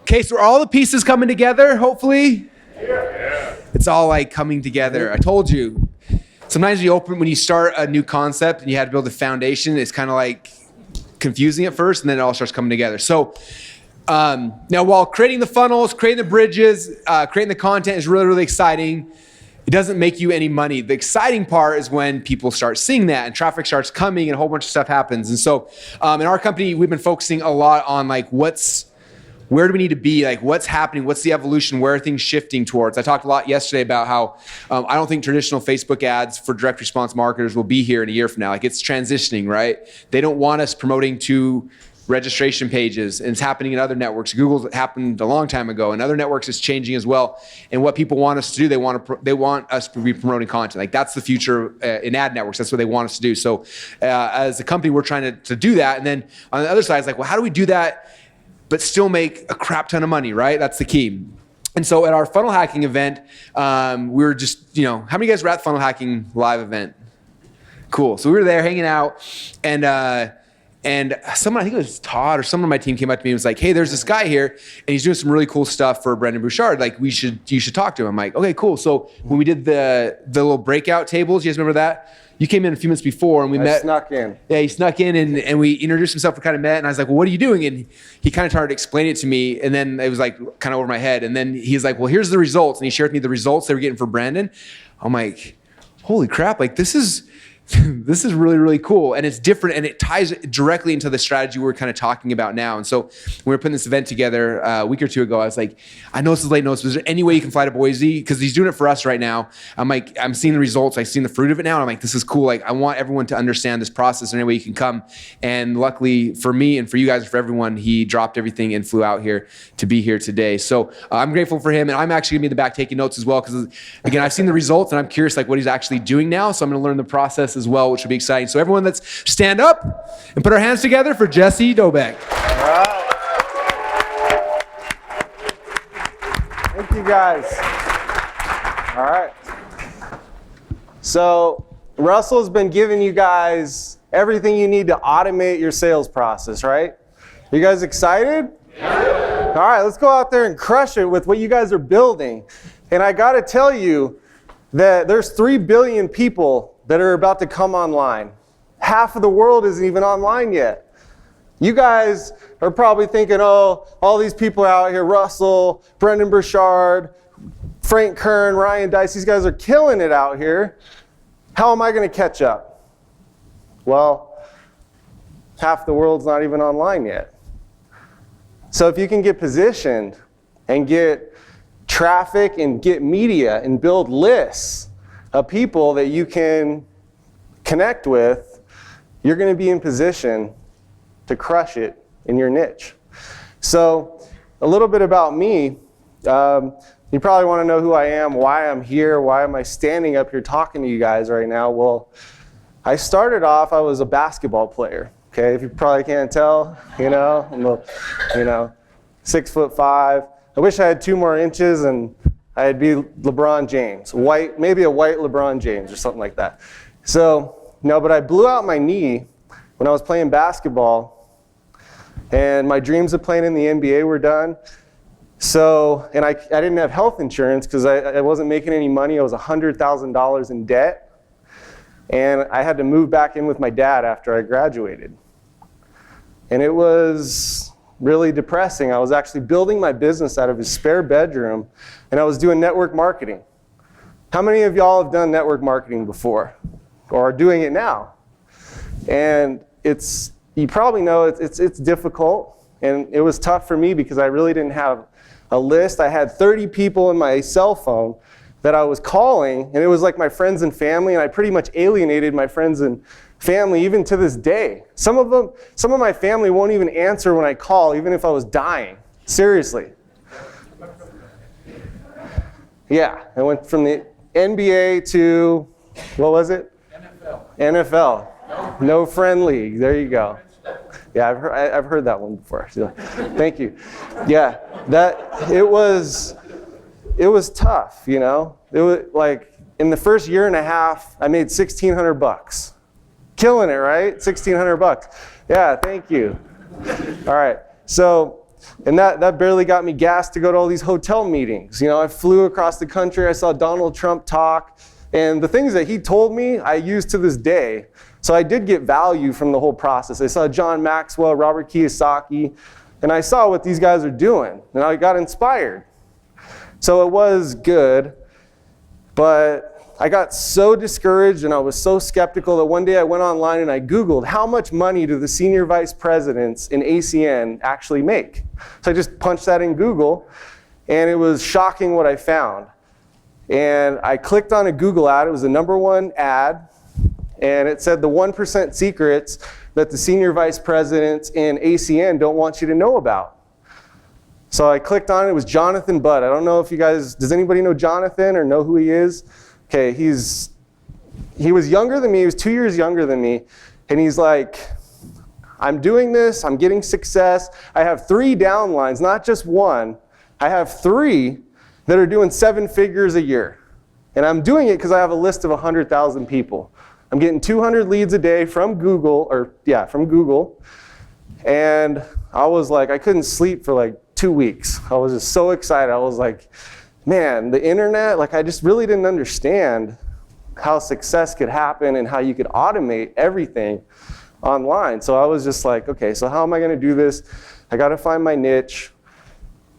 Okay, so are all the pieces coming together, hopefully? Yeah. It's all like coming together. I told you. Sometimes when you start a new concept and you have to build a foundation, it's kind of like confusing at first, and then it all starts coming together. So now while creating the funnels, creating the bridges, creating the content is really, really exciting, it doesn't make you any money. The exciting part is when people start seeing that and traffic starts coming and a whole bunch of stuff happens. And so in our company, we've been focusing a lot on like where do we need to be? Like what's happening? What's the evolution? Where are things shifting towards? I talked a lot yesterday about how I don't think traditional Facebook ads for direct response marketers will be here in a year from now. Like it's transitioning, right? They don't want us promoting to registration pages, and it's happening in other networks. Google's happened a long time ago, and other networks is changing as well. And what people want us to do, they want us to be promoting content. Like that's the future in ad networks. That's what they want us to do. So as a company, we're trying to do that. And then on the other side, it's like, well, how do we do that but still make a crap ton of money, right? That's the key. And so at our funnel hacking event, we were just, how many of you guys were at the funnel hacking live event? Cool. So we were there hanging out, and someone, I think it was Todd or someone on my team came up to me and was like, hey, there's this guy here, and he's doing some really cool stuff for Brendon Burchard. Like, you should talk to him. I'm like, okay, cool. So when we did the little breakout tables, you guys remember that? You came in a few minutes before and we met. I snuck in. Yeah, he snuck in and we introduced himself. We kind of met, and I was like, well, what are you doing? And he kind of started explaining it to me, and then it was like kind of over my head. And then he's like, well, here's the results. And he shared with me the results they were getting for Brendon. I'm like, holy crap, like this is really, really cool. And it's different, and it ties directly into the strategy we're kind of talking about now. And so when we were putting this event together a week or two ago, I was like, I know this is late notice, but is there any way you can fly to Boise? Because he's doing it for us right now. I'm like, I'm seeing the results. I've seen the fruit of it now. And I'm like, this is cool. Like, I want everyone to understand this process. Any way you can come. And luckily for me and for you guys and for everyone, he dropped everything and flew out here to be here today. So I'm grateful for him. And I'm actually going to be in the back taking notes as well. Because again, I've seen the results and I'm curious like what he's actually doing now. So I'm going to learn the process as well, which will be exciting. So everyone, let's stand up and put our hands together for Jesse Dobeck. All right. Thank you, guys. All right. So Russell's been giving you guys everything you need to automate your sales process, right? You guys excited? Yeah. All right, let's go out there and crush it with what you guys are building. And I got to tell you that there's 3 billion people that are about to come online. Half of the world isn't even online yet. You guys are probably thinking, oh, all these people out here, Russell, Brendon Burchard, Frank Kern, Ryan Deiss, these guys are killing it out here. How am I going to catch up? Well, half the world's not even online yet. So if you can get positioned and get traffic and get media and build lists of people that you can connect with, you're going to be in position to crush it in your niche. So a little bit about me. You probably want to know who I am, why I'm here, why am I standing up here talking to you guys right now. Well, I started off, I was a basketball player. Okay, if you probably can't tell, I'm 6'5". I wish I had 2 more inches and I'd be LeBron James, maybe a white LeBron James or something like that. So, no, but I blew out my knee when I was playing basketball, and my dreams of playing in the NBA were done. So, and I didn't have health insurance because I wasn't making any money. I was $100,000 in debt, and I had to move back in with my dad after I graduated. And it was really depressing. I was actually building my business out of his spare bedroom, and I was doing network marketing. How many of y'all have done network marketing before or are doing it now? And you probably know it's difficult, and it was tough for me because I really didn't have a list. I had 30 people in my cell phone that I was calling, and it was like my friends and family, and I pretty much alienated my friends and family even to this day. Some of my family won't even answer when I call, even if I was dying. Seriously. Yeah, I went from the NBA to, what was it? NFL. No friend league. There you go. Yeah, I've heard that one before. So, thank you. Yeah, it was tough, It was like in the first year and a half, I made $1,600. Killing it, right? $1,600. Yeah, thank you. All right. So And that barely got me gas to go to all these hotel meetings. You know, I flew across the country, I saw Donald Trump talk, and the things that he told me, I use to this day. So I did get value from the whole process. I saw John Maxwell, Robert Kiyosaki, and I saw what these guys are doing, and I got inspired. So it was good, but I got so discouraged and I was so skeptical that one day I went online and I Googled how much money do the senior vice presidents in ACN actually make. So I just punched that in Google, and it was shocking what I found. And I clicked on a Google ad. It was the #1 ad, and it said the 1% secrets that the senior vice presidents in ACN don't want you to know about. So I clicked on it. It was Jonathan Budd. I don't know if you guys, does anybody know Jonathan or know who he is? Okay, he was younger than me. He was 2 years younger than me. And he's like, I'm doing this. I'm getting success. I have 3 downlines, not just one. I have 3 that are doing 7 figures a year. And I'm doing it because I have a list of 100,000 people. I'm getting 200 leads a day from Google, from Google. And I was like, I couldn't sleep for like 2 weeks. I was just so excited. I was like, man, the internet, like I just really didn't understand how success could happen and how you could automate everything online. So I was just like, okay, so how am I going to do this? I got to find my niche.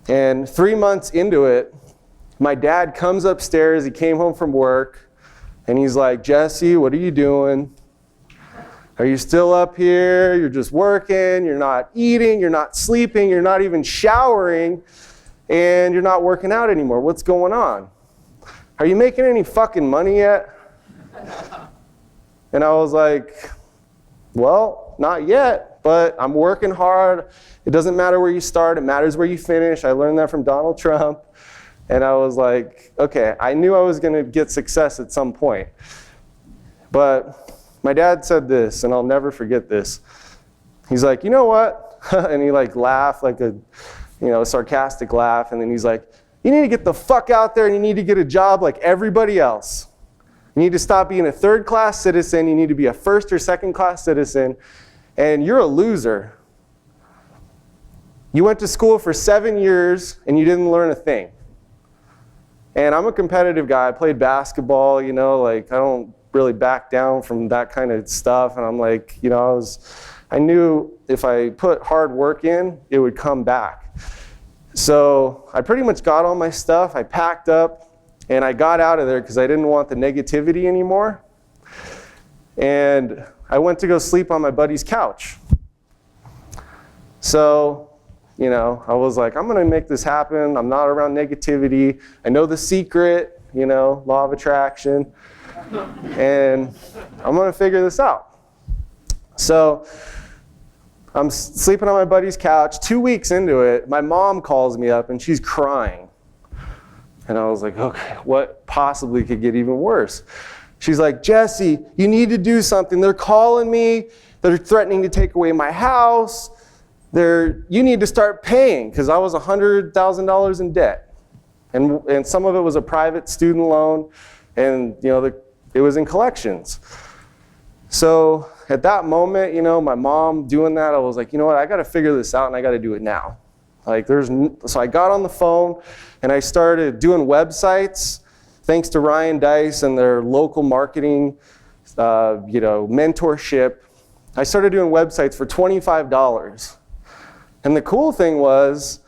And 3 months into it, my dad comes upstairs. He came home from work, and he's like, Jesse, what are you doing? Are you still up here? You're just working. You're not eating. You're not sleeping. You're not even showering. And you're not working out anymore. What's going on? Are you making any fucking money yet? And I was like, well, not yet, but I'm working hard. It doesn't matter where you start, it matters where you finish. I learned that from Donald Trump. And I was like, okay, I knew I was gonna get success at some point. But my dad said this, and I'll never forget this. He's like, you know what? And he like laughed like a sarcastic laugh, and then he's like, you need to get the fuck out there and you need to get a job like everybody else. You need to stop being a third-class citizen, you need to be a first or second-class citizen, and you're a loser. You went to school for 7 years and you didn't learn a thing. And I'm a competitive guy, I played basketball, I don't really back down from that kind of stuff, and I'm like, I knew if I put hard work in, it would come back. So I pretty much got all my stuff, I packed up, and I got out of there because I didn't want the negativity anymore. And I went to go sleep on my buddy's couch. So, I was like, I'm gonna make this happen. I'm not around negativity. I know the secret, law of attraction. And I'm gonna figure this out. So I'm sleeping on my buddy's couch. 2 weeks into it, my mom calls me up and she's crying. And I was like, okay, what possibly could get even worse? She's like, Jesse, you need to do something. They're calling me. They're threatening to take away my house. You need to start paying, because I was $100,000 in debt. And some of it was a private student loan, and it was in collections. So at that moment, my mom doing that, I was like, you know what, I got to figure this out and I got to do it now. So I got on the phone and I started doing websites, thanks to Ryan Dice and their local marketing, mentorship. I started doing websites for $25. And the cool thing was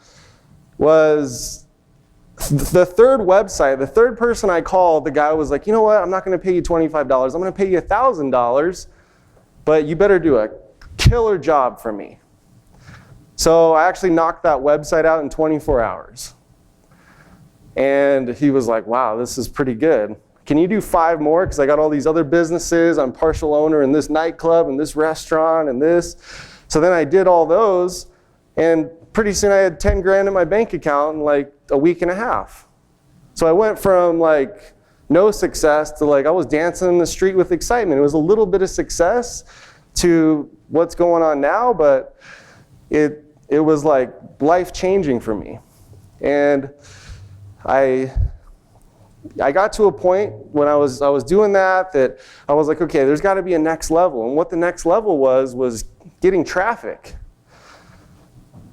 the third website, the third person I called, the guy was like, you know what, I'm not going to pay you $25. I'm going to pay you $1,000, but you better do a killer job for me. So I actually knocked that website out in 24 hours. And he was like, wow, this is pretty good. Can you do 5 more? Because I got all these other businesses. I'm partial owner in this nightclub and this restaurant and this. So then I did all those, and pretty soon I had 10 grand in my bank account in like a week and a half. So I went from like no success to like I was dancing in the street with excitement. It was a little bit of success to what's going on now, but it was like life-changing for me. And I got to a point when I was doing that I was like, okay, there's got to be a next level. And what the next level was getting traffic.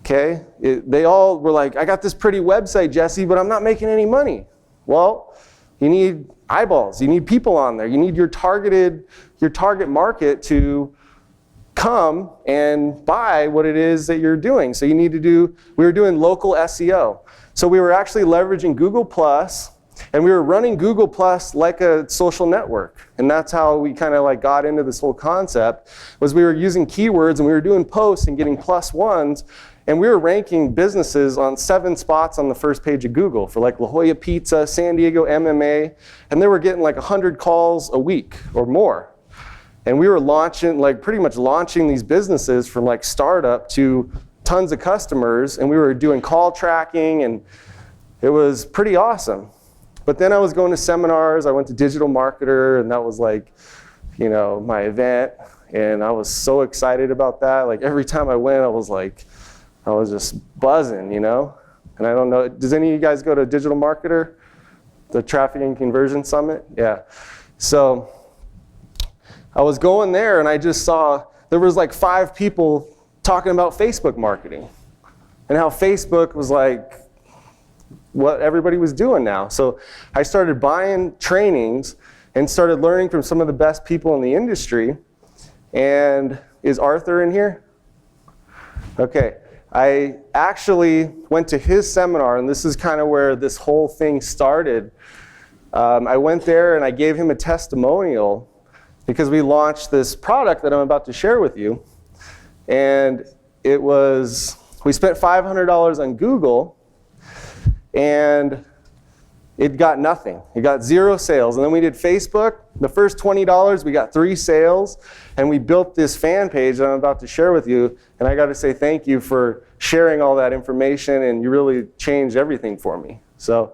Okay? They all were like, I got this pretty website, Jesse, but I'm not making any money. Well, you need eyeballs. You need people on there. You need your target market to come and buy what it is that you're doing. So we were doing local SEO. So we were actually leveraging Google+, and we were running Google+ like a social network. And that's how we kind of like got into this whole concept, was we were using keywords and we were doing posts and getting +1s, and we were ranking businesses on 7 spots on the first page of Google for like La Jolla Pizza, San Diego MMA, and they were getting like 100 calls a week or more. And we were pretty much launching these businesses from like startup to tons of customers, and we were doing call tracking, and it was pretty awesome. But then I was going to seminars. I went to Digital Marketer, and that was like, my event, and I was so excited about that. Like every time I went, I was just buzzing, And I don't know, does any of you guys go to Digital Marketer? The Traffic and Conversion Summit? Yeah. So I was going there, and I just saw there was like 5 people talking about Facebook marketing and how Facebook was like what everybody was doing now. So I started buying trainings and started learning from some of the best people in the industry. And is Arthur in here? Okay. I actually went to his seminar, and this is kind of where this whole thing started. I went there and I gave him a testimonial because we launched this product that I'm about to share with you. And we spent $500 on Google, and it got nothing. It got 0 sales. And then we did Facebook. The first $20, we got 3 sales. And we built this fan page that I'm about to share with you. And I got to say thank you for sharing all that information. And you really changed everything for me. So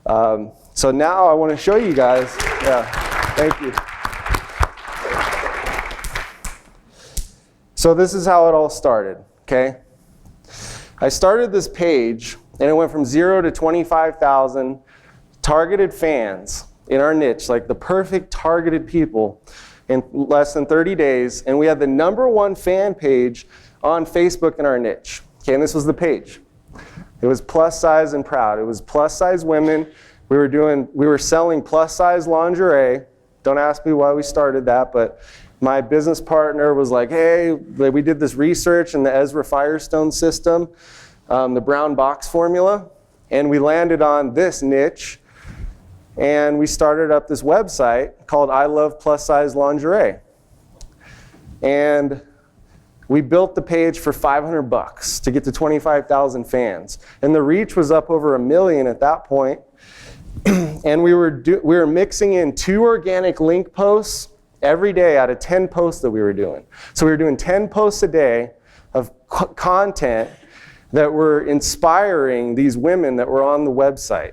now I want to show you guys. Yeah, thank you. So this is how it all started, okay? I started this page, and it went from 0 to 25,000 targeted fans in our niche, like the perfect targeted people, in less than 30 days. And we had the #1 fan page on Facebook in our niche. Okay, and this was the page. It was plus size and proud. It was plus size women. We were selling plus size lingerie. Don't ask me why we started that, but my business partner was like, hey, we did this research in the Ezra Firestone system, the brown box formula, and we landed on this niche, and we started up this website called I Love Plus Size Lingerie. And we built the page for $500 to get to 25,000 fans. And the reach was up over 1 million at that point. And we were mixing in 2 organic link posts every day out of 10 posts that we were doing. So we were doing 10 posts a day of content that were inspiring these women that were on the website,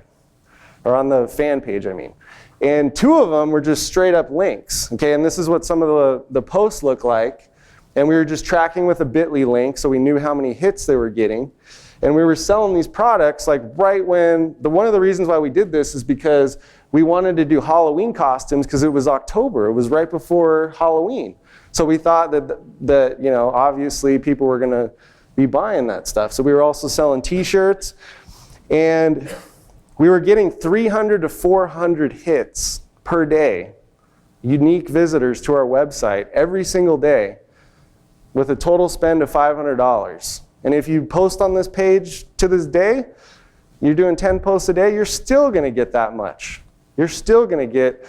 or on the fan page, I mean. And 2 of them were just straight up links, okay? And this is what some of the posts look like. And we were just tracking with a bit.ly link, so we knew how many hits they were getting. And we were selling these products like right when, one of the reasons why we did this is because we wanted to do Halloween costumes because it was October. It was right before Halloween. So we thought that obviously people were gonna be buying that stuff. So we were also selling t-shirts, and we were getting 300 to 400 hits per day, unique visitors to our website every single day, with a total spend of $500. And if you post on this page to this day, you're doing 10 posts a day, you're still gonna get that much. You're still gonna get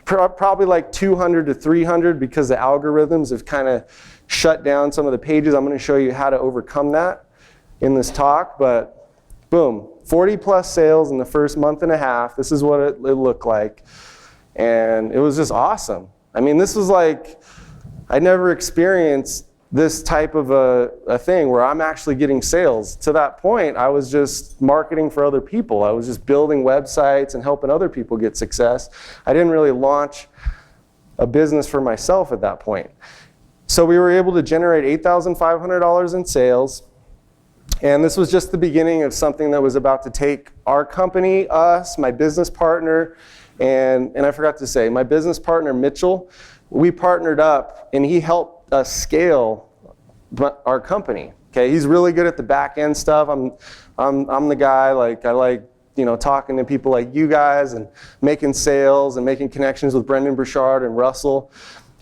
probably like 200 to 300 because the algorithms have kind of shut down some of the pages. I'm gonna show you how to overcome that in this talk, but boom, 40 plus sales in the first month and a half. This is what it looked like. And it was just awesome. I mean, this was like, I never experienced this type of a thing where I'm actually getting sales. To that point, I was just marketing for other people. I was just building websites and helping other people get success. I didn't really launch a business for myself at that point. So we were able to generate $8,500 in sales. And this was just the beginning of something that was about to take our company, us, my business partner, and I forgot to say, my business partner, Mitchell, we partnered up and he helped us scale our company. Okay, Okay, he's really good at the back end stuff. I'm the guy, like, I like, talking to people like you guys and making sales and making connections with Brendan Burchard and Russell.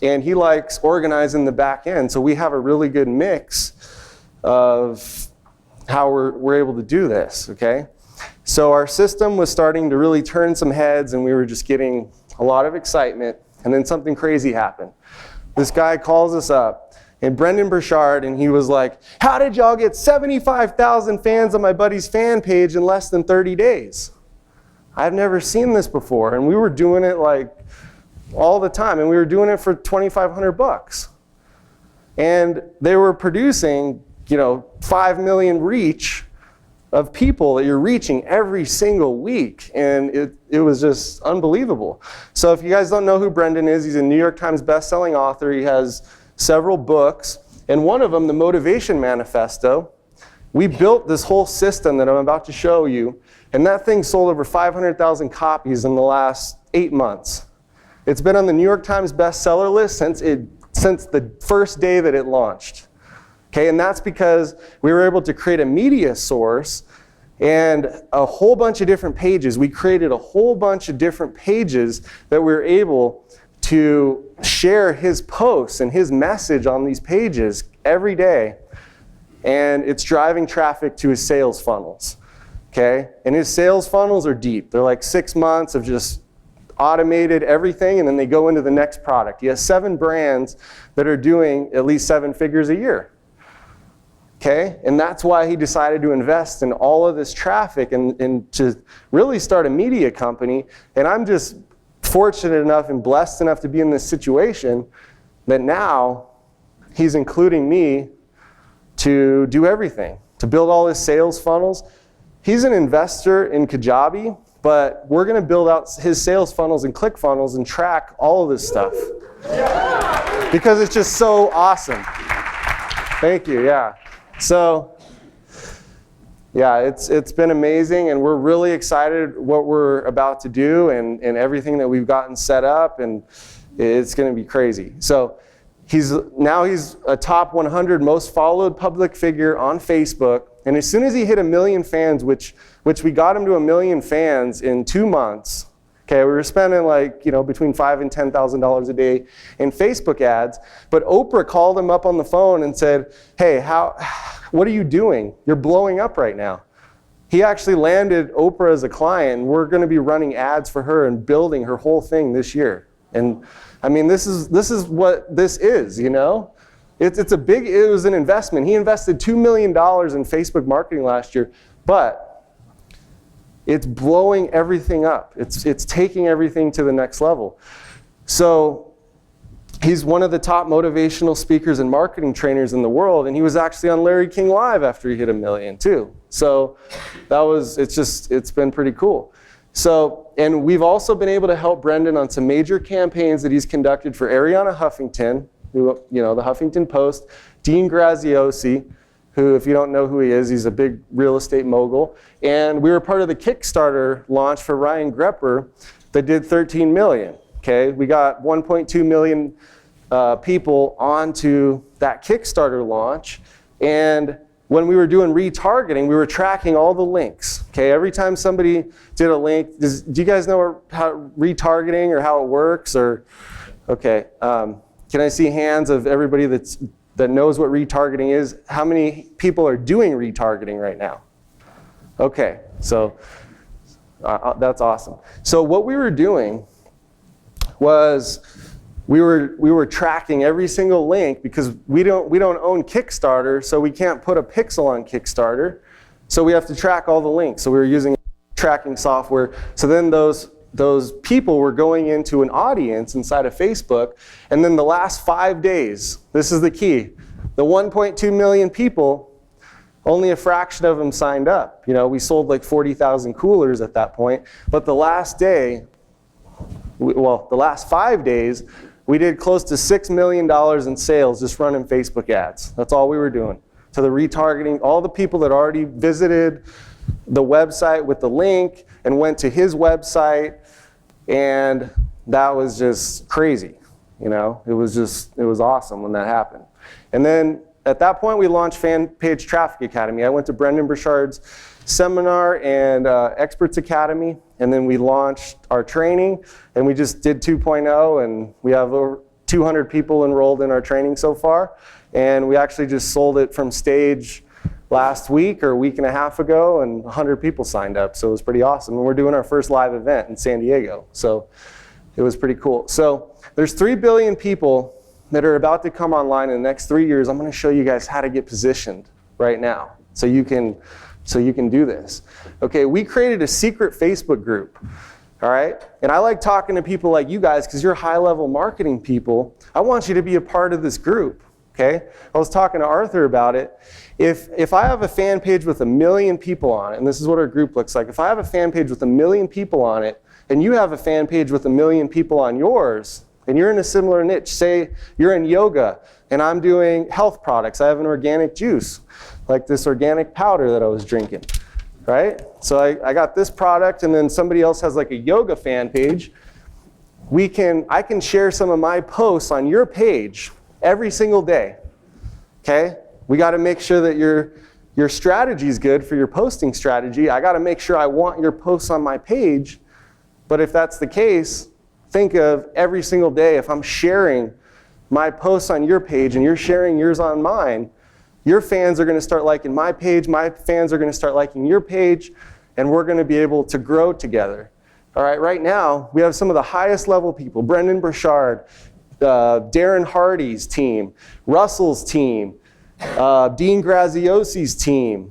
And he likes organizing the back end. So we have a really good mix of how we're able to do this, okay? So our system was starting to really turn some heads, and we were just getting a lot of excitement. And then something crazy happened. This guy calls us up, and Brendan Burchard, and he was like, how did y'all get 75,000 fans on my buddy's fan page in less than 30 days? I've never seen this before. And we were doing it like all the time, and we were doing it for $2,500. And they were producing, 5 million reach of people that you're reaching every single week. And it was just unbelievable. So if you guys don't know who Brendan is, he's a New York Times bestselling author. He has several books. And one of them, The Motivation Manifesto, we built this whole system that I'm about to show you. And that thing sold over 500,000 copies in the last 8 months. It's been on the New York Times bestseller list since the first day that it launched. Okay, and that's because we were able to create a media source and a whole bunch of different pages. We created a whole bunch of different pages that we were able to share his posts and his message on these pages every day. And it's driving traffic to his sales funnels. Okay, and his sales funnels are deep. They're like 6 months of just automated everything, and then they go into the next product. He has 7 brands that are doing at least 7 figures a year. Okay, and that's why he decided to invest in all of this traffic and to really start a media company. And I'm just fortunate enough and blessed enough to be in this situation that now he's including me to do everything, to build all his sales funnels. He's an investor in Kajabi, but we're going to build out his sales funnels and ClickFunnels and track all of this stuff. Because it's just so awesome. Thank you, yeah. So, yeah, it's been amazing, and we're really excited what we're about to do and everything that we've gotten set up, and it's going to be crazy. So he's a top 100 most followed public figure on Facebook, and as soon as he hit 1 million fans, which we got him to 1 million fans in 2 months. Okay, we were spending between $5,000 and $10,000 a day in Facebook ads. But Oprah called him up on the phone and said, hey, what are you doing? You're blowing up right now. He actually landed Oprah as a client, and we're going to be running ads for her and building her whole thing this year. And I mean, this is what this is, It was an investment. He invested $2 million in Facebook marketing last year, but it's blowing everything up. It's taking everything to the next level. So he's one of the top motivational speakers and marketing trainers in the world, and he was actually on Larry King Live after he hit 1 million too. So it's been pretty cool. So, and we've also been able to help Brendan on some major campaigns that he's conducted for Arianna Huffington, who, the Huffington Post, Dean Graziosi, who, if you don't know who he is, he's a big real estate mogul. And we were part of the Kickstarter launch for Ryan Grepper that did 13 million. Okay, we got 1.2 million people onto that Kickstarter launch. And when we were doing retargeting, we were tracking all the links. Okay, every time somebody did a link, do you guys know how retargeting or how it works? Or okay, can I see hands of everybody that knows what retargeting is? How many people are doing retargeting right now? Okay, so that's awesome. So what we were doing was we were tracking every single link because we don't own Kickstarter, so we can't put a pixel on Kickstarter. So we have to track all the links. So we were using tracking software. So then those people were going into an audience inside of Facebook, and then the last 5 days, this is the key, the 1.2 million people, only a fraction of them signed up. We sold like 40,000 coolers at that point, but the last day, the last 5 days, we did close to $6 million in sales just running Facebook ads. That's all we were doing. So the retargeting, all the people that already visited the website with the link and went to his website, and that was just crazy. It was awesome when that happened. And then at that point, we launched Fan Page Traffic Academy. I went to Brendan Burchard's seminar and Experts Academy, and then we launched our training, and we just did 2.0, and we have over 200 people enrolled in our training so far. And we actually just sold it from stage last week or a week and a half ago, and 100 people signed up, so it was pretty awesome. And we're doing our first live event in San Diego, so it was pretty cool. So there's 3 billion people that are about to come online in the next 3 years. I'm going to show you guys how to get positioned right now so you can do this. Okay, we created a secret Facebook group, all right? And I like talking to people like you guys because you're high-level marketing people. I want you to be a part of this group, okay? I was talking to Arthur about it. If I have a fan page with 1 million people on it, and this is what our group looks like, if I have a fan page with 1 million people on it, and you have a fan page with 1 million people on yours, and you're in a similar niche, say you're in yoga, and I'm doing health products. I have an organic juice, like this organic powder that I was drinking, right? So I got this product, and then somebody else has like a yoga fan page. I can share some of my posts on your page every single day, okay? We got to make sure that your strategy is good for your posting strategy. I got to make sure I want your posts on my page, but if that's the case, think of every single day, if I'm sharing my posts on your page and you're sharing yours on mine, your fans are going to start liking my page, my fans are going to start liking your page, and we're going to be able to grow together. All right, right now, we have some of the highest level people, Brendan Burchard, Darren Hardy's team, Russell's team, Dean Graziosi's team.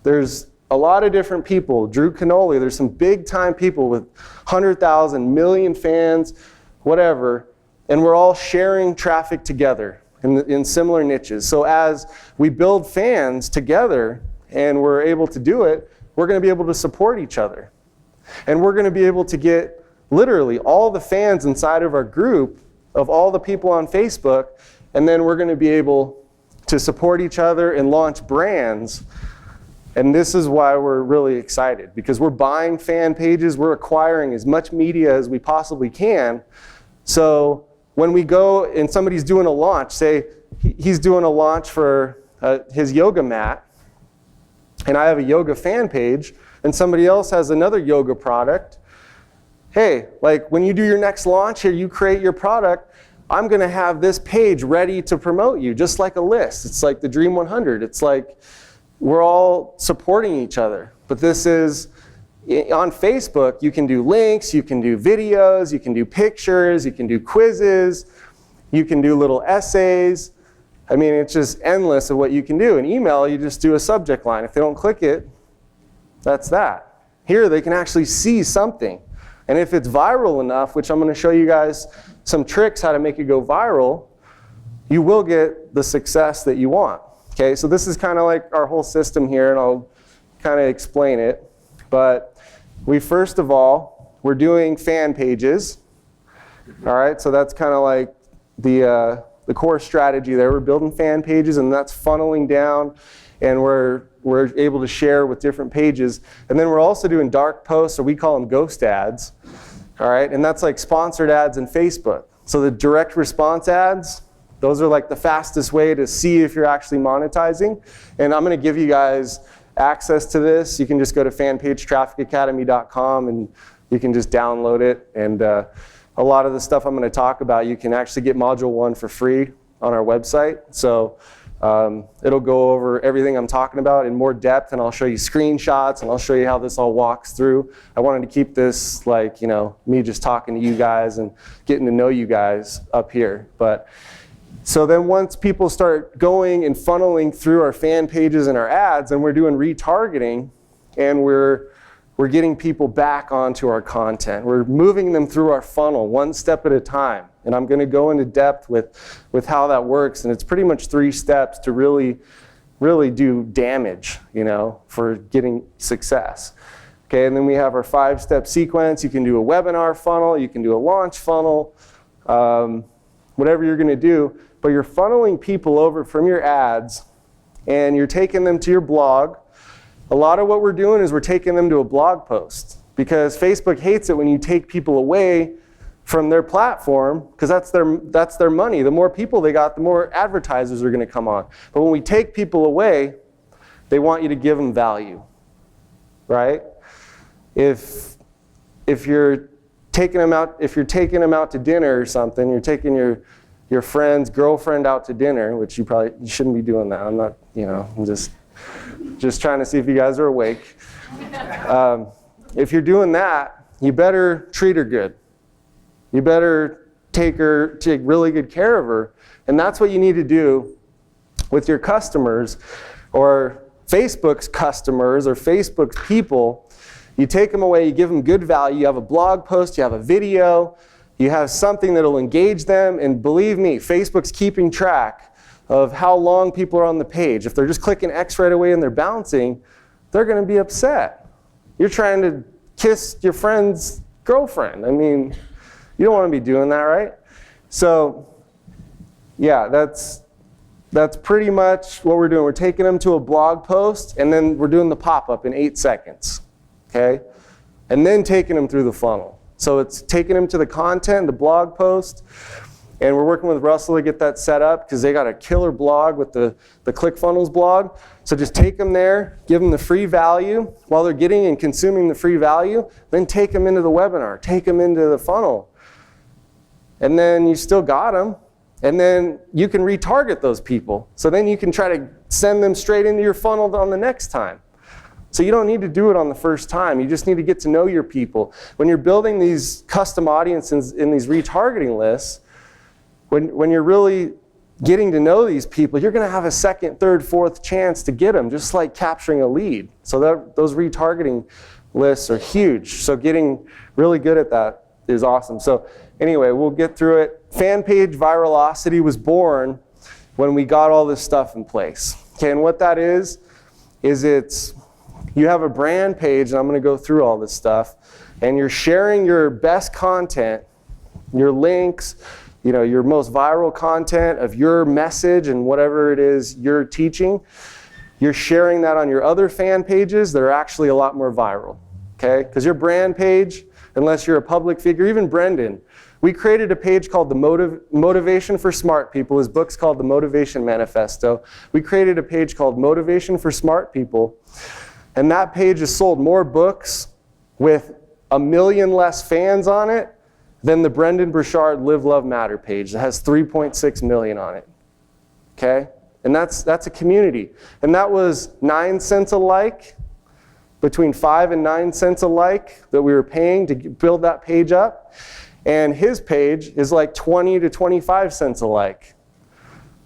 There's a lot of different people. Drew Canoli, there's some big time people with 100,000, million fans, whatever, and we're all sharing traffic together in similar niches. So as we build fans together and we're able to do it, we're going to be able to support each other. And we're going to be able to get literally all the fans inside of our group of all the people on Facebook, and then we're going to be able to support each other and launch brands. And this is why we're really excited, because we're buying fan pages, we're acquiring as much media as we possibly can. So when we go and somebody's doing a launch, say he's doing a launch for his yoga mat, and I have a yoga fan page, and somebody else has another yoga product. Hey, like when you do your next launch here, you create your product, I'm going to have this page ready to promote you, just like a list. It's like the Dream 100. It's like we're all supporting each other. But this is, on Facebook, you can do links, you can do videos, you can do pictures, you can do quizzes, you can do little essays. I mean, it's just endless of what you can do. In email, you just do a subject line. If they don't click it, that's that. Here, they can actually see something. And if it's viral enough, which I'm going to show you guys some tricks how to make it go viral, you will get the success that you want. Okay, so this is kind of like our whole system here, and I'll kind of explain it. But first of all, we're doing fan pages. All right, so that's kind of like the core strategy there. We're building fan pages, and that's funneling down, and we're able to share with different pages. And then we're also doing dark posts, or we call them ghost ads. All right, and that's like sponsored ads in Facebook. So the direct response ads, those are like the fastest way to see if you're actually monetizing. And I'm going to give you guys access to this. You can just go to fanpagetrafficacademy.com and you can just download it. And a lot of the stuff I'm going to talk about, you can actually get Module 1 for free on our website. So it'll go over everything I'm talking about in more depth, and I'll show you screenshots, and I'll show you how this all walks through. I wanted to keep this like, you know, me just talking to you guys and getting to know you guys up here. But so then once people start going and funneling through our fan pages and our ads, and we're doing retargeting, and we're getting people back onto our content. We're moving them through our funnel one step at a time. And I'm going to go into depth with how that works. And it's pretty much 3 steps to really do damage, you know, for getting success. Okay, and then we have our 5-step sequence. You can do a webinar funnel. You can do a launch funnel, whatever you're going to do. But you're funneling people over from your ads, and you're taking them to your blog. A lot of what we're doing is we're taking them to a blog post, because Facebook hates it when you take people away from their platform, because that's their money. The more people they got, the more advertisers are going to come on. But when we take people away, they want you to give them value, right? If you're taking them out to dinner or something, you're taking your friend's girlfriend out to dinner, which you shouldn't be doing that. I'm not, I'm just trying to see if you guys are awake. If you're doing that, you better treat her good. You better take really good care of her. And that's what you need to do with your customers, or Facebook's customers, or Facebook's people. You take them away, you give them good value, you have a blog post, you have a video, you have something that'll engage them, and believe me, Facebook's keeping track of how long people are on the page. If they're just clicking X right away and they're bouncing, they're going to be upset. You're trying to kiss your friend's girlfriend. I mean, you don't want to be doing that, right? So, yeah, that's pretty much what we're doing. We're taking them to a blog post, and then we're doing the pop-up in 8 seconds, okay? And then taking them through the funnel. So it's taking them to the content, the blog post, and we're working with Russell to get that set up because they got a killer blog with the ClickFunnels blog. So just take them there, give them the free value while they're getting and consuming the free value, then take them into the webinar, take them into the funnel. And then you still got them, and then you can retarget those people. So then you can try to send them straight into your funnel on the next time. So you don't need to do it on the first time. You just need to get to know your people. When you're building these custom audiences in these retargeting lists, when you're really getting to know these people, you're going to have a second, third, fourth chance to get them, just like capturing a lead. So those retargeting lists are huge. So getting really good at that is awesome. So anyway, we'll get through it. Fan page viralocity was born when we got all this stuff in place. Okay, and what that is you have a brand page, and I'm going to go through all this stuff, and you're sharing your best content, your links, your most viral content of your message and whatever it is you're teaching. You're sharing that on your other fan pages that are actually a lot more viral, okay? Because your brand page, unless you're a public figure, even Brendan, we created a page called the Motivation for Smart People. His book's called The Motivation Manifesto. We created a page called Motivation for Smart People, and that page has sold more books with 1 million less fans on it than the Brendan Burchard Live, Love, Matter page that has 3.6 million on it, okay? And that's a community. And that was 9 cents a like, between 5 and 9 cents a like that we were paying to build that page up. And his page is like 20 to 25 cents a like.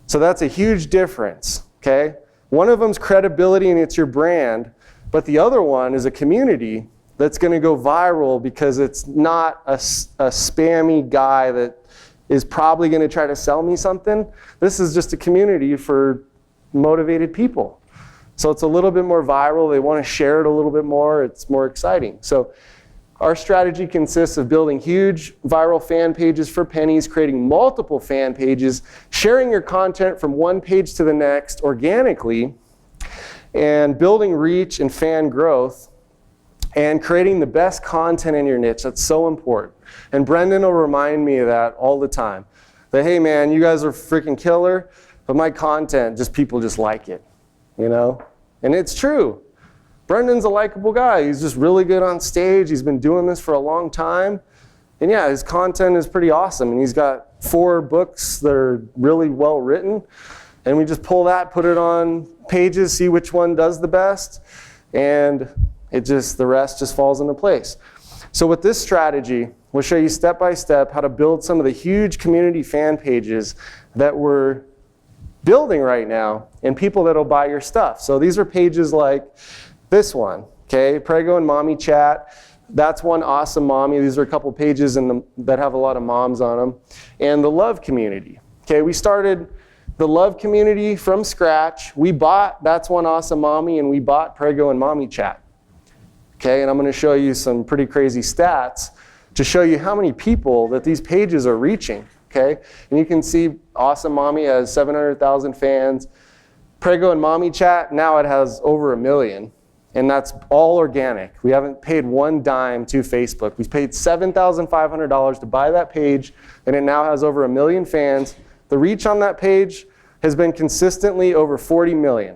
So that's a huge difference, okay? One of them's credibility and it's your brand, but the other one is a community that's going to go viral because it's not a spammy guy that is probably going to try to sell me something. This is just a community for motivated people. So it's a little bit more viral. They want to share it a little bit more. It's more exciting. So our strategy consists of building huge viral fan pages for pennies, creating multiple fan pages, sharing your content from one page to the next organically, and building reach and fan growth, and creating the best content in your niche. That's so important. And Brendan will remind me of that all the time. That, hey man, you guys are freaking killer, but my content, people just like it, And it's true. Brendan's a likable guy. He's just really good on stage. He's been doing this for a long time. And yeah, his content is pretty awesome. And he's got 4 books that are really well written. And we just pull that, put it on pages, see which one does the best. And the rest just falls into place. So with this strategy, we'll show you step by step how to build some of the huge community fan pages that we're building right now and people that'll buy your stuff. So these are pages like this one, okay? Prego and Mommy Chat. That's one awesome mommy. These are a couple pages that have a lot of moms on them. And the Love Community. Okay, we started the Love Community from scratch. We bought That's One Awesome Mommy, and we bought Prego and Mommy Chat. Okay, and I'm going to show you some pretty crazy stats to show you how many people that these pages are reaching. Okay, and you can see Awesome Mommy has 700,000 fans. Prego and Mommy Chat, now it has over 1 million. And that's all organic. We haven't paid one dime to Facebook. We've paid $7,500 to buy that page, and it now has over 1 million fans. The reach on that page has been consistently over 40 million.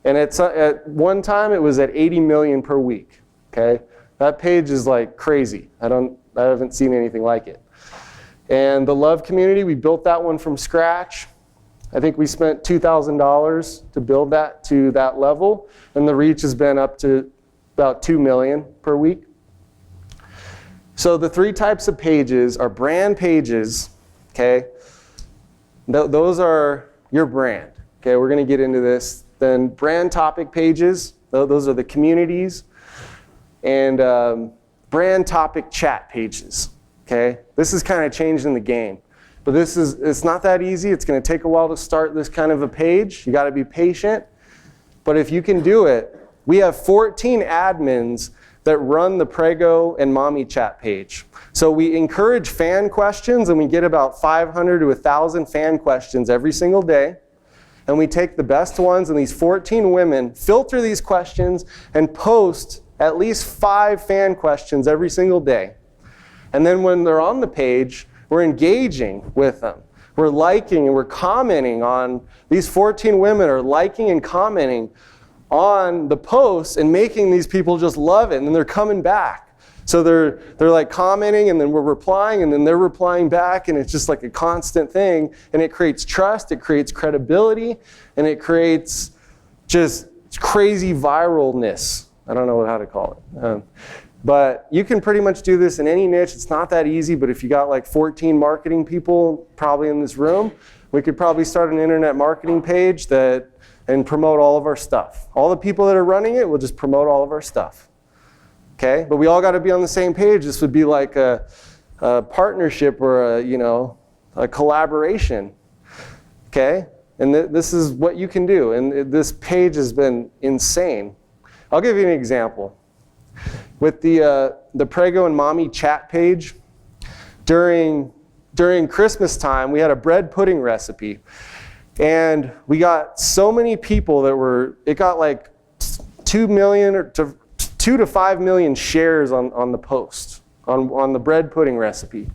And at one time, it was at 80 million per week, okay? That page is like crazy. I haven't seen anything like it. And the Love community, we built that one from scratch. I think we spent $2,000 to build that to that level, and the reach has been up to about 2 million per week. So the 3 types of pages are brand pages, okay? Those are your brand, okay? We're going to get into this. Then brand topic pages, those are the communities, and brand topic chat pages, okay? This is kind of changing the game. But it's not that easy. It's going to take a while to start this kind of a page. You got to be patient. But if you can do it, we have 14 admins that run the Prego and Mommy chat page. So we encourage fan questions, and we get about 500 to 1,000 fan questions every single day. And we take the best ones, and these 14 women filter these questions and post at least 5 fan questions every single day. And then when they're on the page, we're engaging with them. We're liking and we're commenting on, these 14 women are liking and commenting on the posts and making these people just love it, and then they're coming back. So they're like commenting, and then we're replying, and then they're replying back, and it's just like a constant thing, and it creates trust, it creates credibility, and it creates just crazy viralness. I don't know how to call it. But you can pretty much do this in any niche. It's not that easy, but if you got like 14 marketing people probably in this room, we could probably start an internet marketing page and promote all of our stuff. All the people that are running it will just promote all of our stuff. Okay? But we all got to be on the same page. This would be like a partnership or a collaboration. Okay? And this is what you can do. And this page has been insane. I'll give you an example. With the Prego and Mommy chat page, during Christmas time, we had a bread pudding recipe. And we got so many people it got like 2 million or 2 to 5 million shares on the post, on the bread pudding recipe.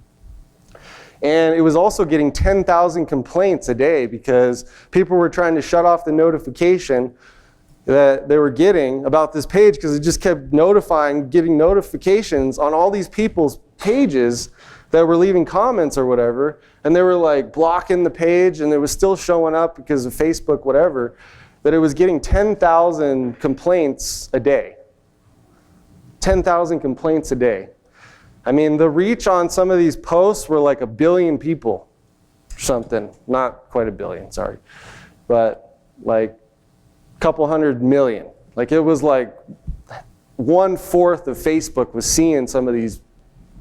And it was also getting 10,000 complaints a day because people were trying to shut off the notification that they were getting about this page because it just kept getting notifications on all these people's pages that were leaving comments or whatever, and they were like blocking the page, and it was still showing up because of Facebook, whatever, that it was getting 10,000 complaints a day. 10,000 complaints a day. I mean, the reach on some of these posts were like 1 billion people or something. Not quite 1 billion, sorry. But like couple 100 million. Like it was like 1/4 of Facebook was seeing some of these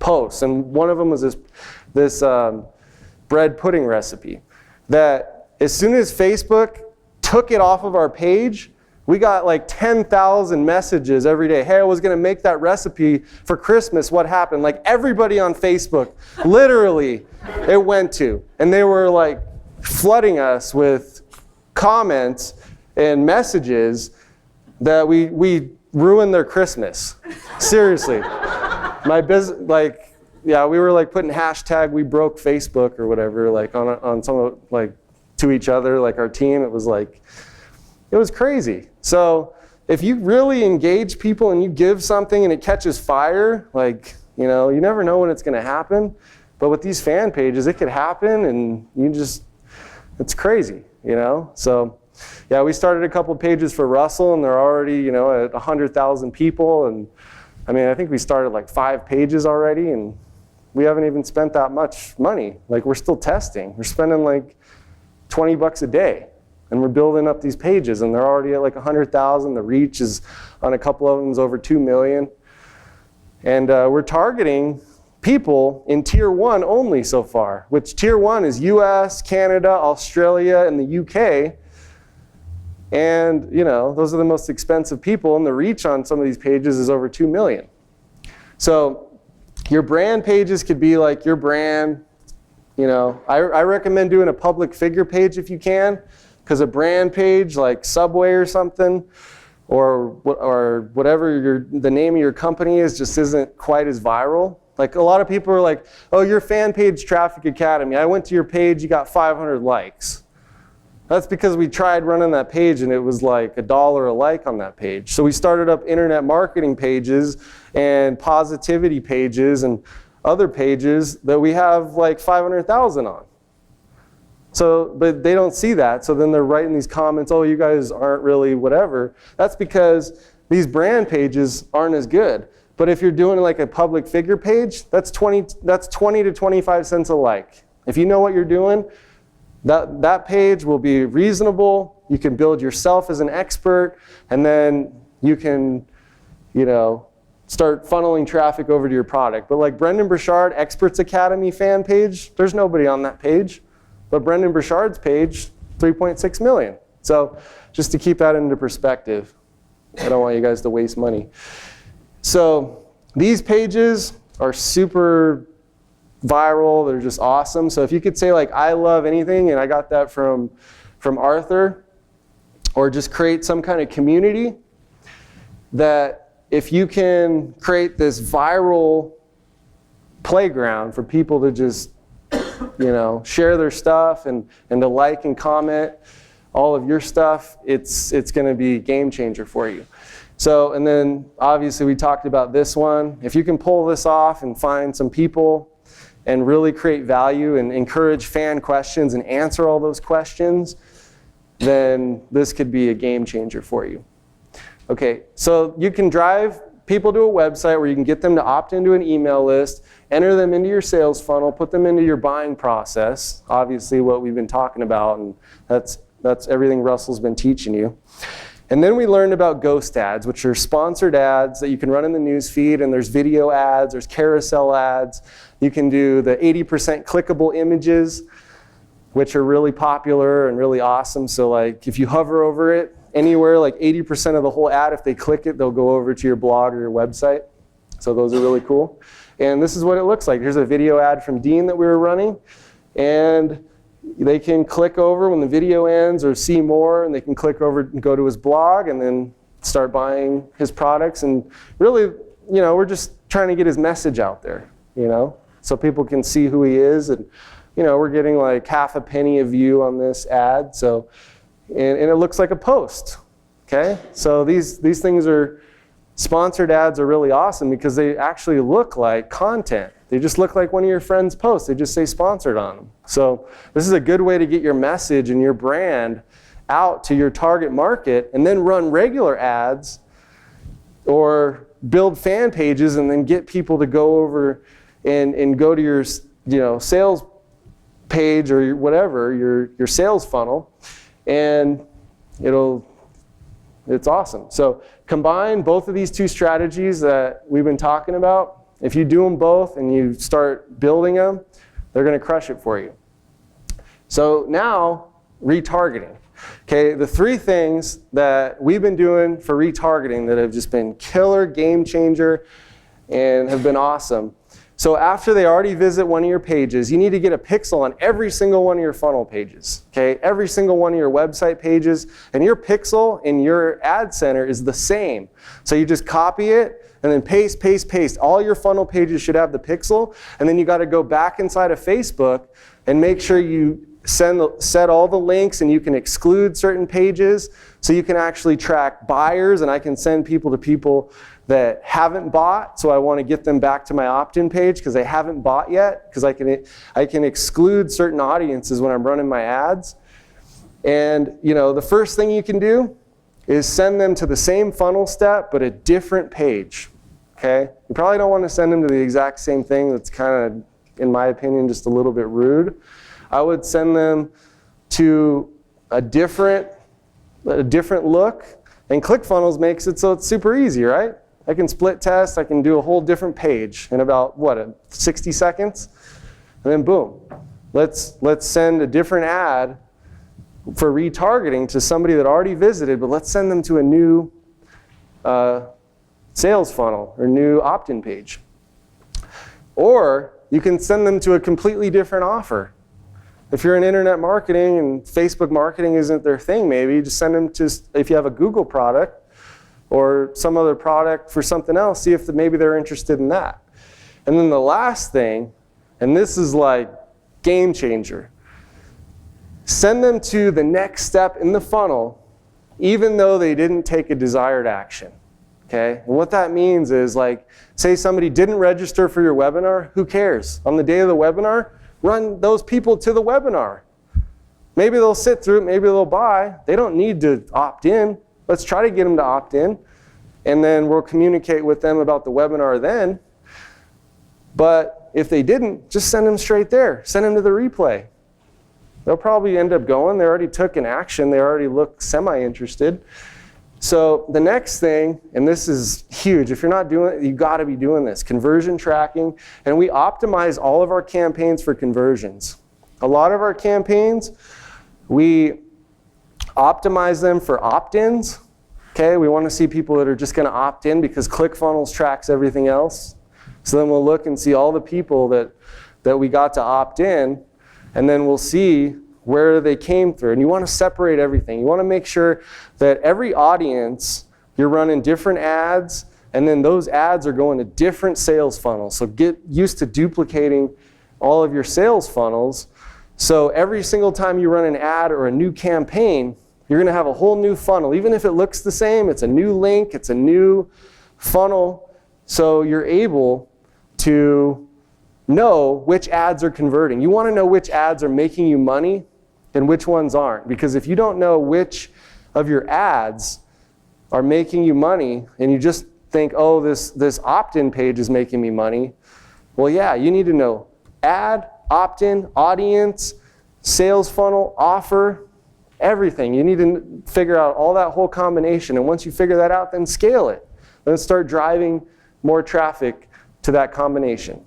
posts, and one of them was this bread pudding recipe. That as soon as Facebook took it off of our page, we got like 10,000 messages every day. Hey, I was going to make that recipe for Christmas. What happened? Like everybody on Facebook, literally, it went to, and they were like flooding us with comments and messages that we ruined their Christmas. Seriously. My business, we were like putting hashtag we broke Facebook or whatever, like on some like to each other, like our team. It was crazy. So if you really engage people and you give something and it catches fire, you never know when it's going to happen. But with these fan pages, it could happen, and it's crazy, So. Yeah, we started a couple pages for Russell, and they're already, at 100,000 people. And I mean, I think we started like 5 pages already, and we haven't even spent that much money. Like, we're still testing. We're spending like $20 a day, and we're building up these pages, and they're already at like 100,000. The reach is on a couple of them is over 2 million. And we're targeting people in Tier 1 only so far, which Tier 1 is US, Canada, Australia, and the UK. And, those are the most expensive people, and the reach on some of these pages is over 2 million. So your brand pages could be like your brand. I recommend doing a public figure page if you can, because a brand page like Subway or something, or whatever the name of your company is just isn't quite as viral. Like a lot of people are like, oh, your fan page Traffic Academy. I went to your page, you got 500 likes. That's because we tried running that page and it was like $1 a like on that page. So we started up internet marketing pages and positivity pages and other pages that we have like 500,000 on. So, but they don't see that. So then they're writing these comments, oh, you guys aren't really whatever. That's because these brand pages aren't as good. But if you're doing like a public figure page, that's 20 to 25 cents a like. If you know what you're doing, that page will be reasonable. You can build yourself as an expert, and then you can, start funneling traffic over to your product. But like Brendan Burchard, Experts Academy fan page, there's nobody on that page. But Brendan Burchard's page, 3.6 million. So just to keep that into perspective, I don't want you guys to waste money. So these pages are super viral. They're just awesome. So if you could say like, I love anything, and I got that from Arthur, or just create some kind of community that if you can create this viral playground for people to just, share their stuff and to like and comment all of your stuff, it's going to be a game changer for you. So, and then obviously we talked about this one. If you can pull this off and find some people and really create value and encourage fan questions and answer all those questions, then this could be a game changer for you. Okay, so you can drive people to a website where you can get them to opt into an email list, enter them into your sales funnel, put them into your buying process, obviously what we've been talking about, and that's everything Russell's been teaching you. And then we learned about ghost ads, which are sponsored ads that you can run in the news feed, and there's video ads, there's carousel ads. You can do the 80% clickable images, which are really popular and really awesome. So like if you hover over it, anywhere, like 80% of the whole ad, if they click it, they'll go over to your blog or your website. So those are really cool. And this is what it looks like. Here's a video ad from Dean that we were running. And they can click over when the video ends or see more, and they can click over and go to his blog and then start buying his products. And really, we're just trying to get his message out there, so people can see who he is. And, we're getting like half a penny a view on this ad. So, and it looks like a post, okay? So these things are, sponsored ads are really awesome because they actually look like content. They just look like one of your friends' posts. They just say sponsored on them. So this is a good way to get your message and your brand out to your target market, and then run regular ads or build fan pages and then get people to go over and go to your sales page or whatever, your sales funnel, and it's awesome. So combine both of these two strategies that we've been talking about. If you do them both and you start building them, they're going to crush it for you. So now, retargeting. Okay, the three things that we've been doing for retargeting that have just been killer, game changer, and have been awesome. So after they already visit one of your pages, you need to get a pixel on every single one of your funnel pages. Okay, every single one of your website pages, and your pixel in your ad center is the same. So you just copy it and then paste, paste, paste. All your funnel pages should have the pixel, and then you got to go back inside of Facebook and make sure you set all the links, and you can exclude certain pages so you can actually track buyers, and I can send people to people that haven't bought, so I want to get them back to my opt-in page because they haven't bought yet, because I can exclude certain audiences when I'm running my ads. And the first thing you can do is send them to the same funnel step but a different page. Okay? You probably don't want to send them to the exact same thing. That's kind of, in my opinion, just a little bit rude. I would send them to a different look, and ClickFunnels makes it so it's super easy, right? I can split test, I can do a whole different page in about, 60 seconds? And then boom. Let's send a different ad for retargeting to somebody that already visited, but let's send them to a new sales funnel or new opt-in page. Or you can send them to a completely different offer. If you're in internet marketing and Facebook marketing isn't their thing, maybe just send them to, if you have a Google product, or some other product for something else, see if maybe they're interested in that. And then the last thing, and this is like game changer, send them to the next step in the funnel, even though they didn't take a desired action. Okay? And what that means is, like, say somebody didn't register for your webinar, who cares? On the day of the webinar, run those people to the webinar. Maybe they'll sit through it, maybe they'll buy. They don't need to opt in. Let's try to get them to opt in, and then we'll communicate with them about the webinar then. But if they didn't, just send them straight there. Send them to the replay. They'll probably end up going. They already took an action. They already look semi-interested. So the next thing, and this is huge, if you're not doing it, you've got to be doing this, conversion tracking. And we optimize all of our campaigns for conversions. A lot of our campaigns, we optimize them for opt-ins. Okay, we want to see people that are just going to opt in because ClickFunnels tracks everything else. So then we'll look and see all the people that we got to opt in, and then we'll see where they came through. And you want to separate everything. You want to make sure that every audience, you're running different ads, and then those ads are going to different sales funnels. So get used to duplicating all of your sales funnels. So every single time you run an ad or a new campaign, you're going to have a whole new funnel. Even if it looks the same, it's a new link, it's a new funnel. So you're able to know which ads are converting. You want to know which ads are making you money and which ones aren't. Because if you don't know which of your ads are making you money, and you just think, oh, this opt-in page is making me money, well, yeah, you need to know ad, opt-in, audience, sales funnel, offer, everything. You need to figure out all that whole combination. And once you figure that out, then scale it. Then start driving more traffic to that combination.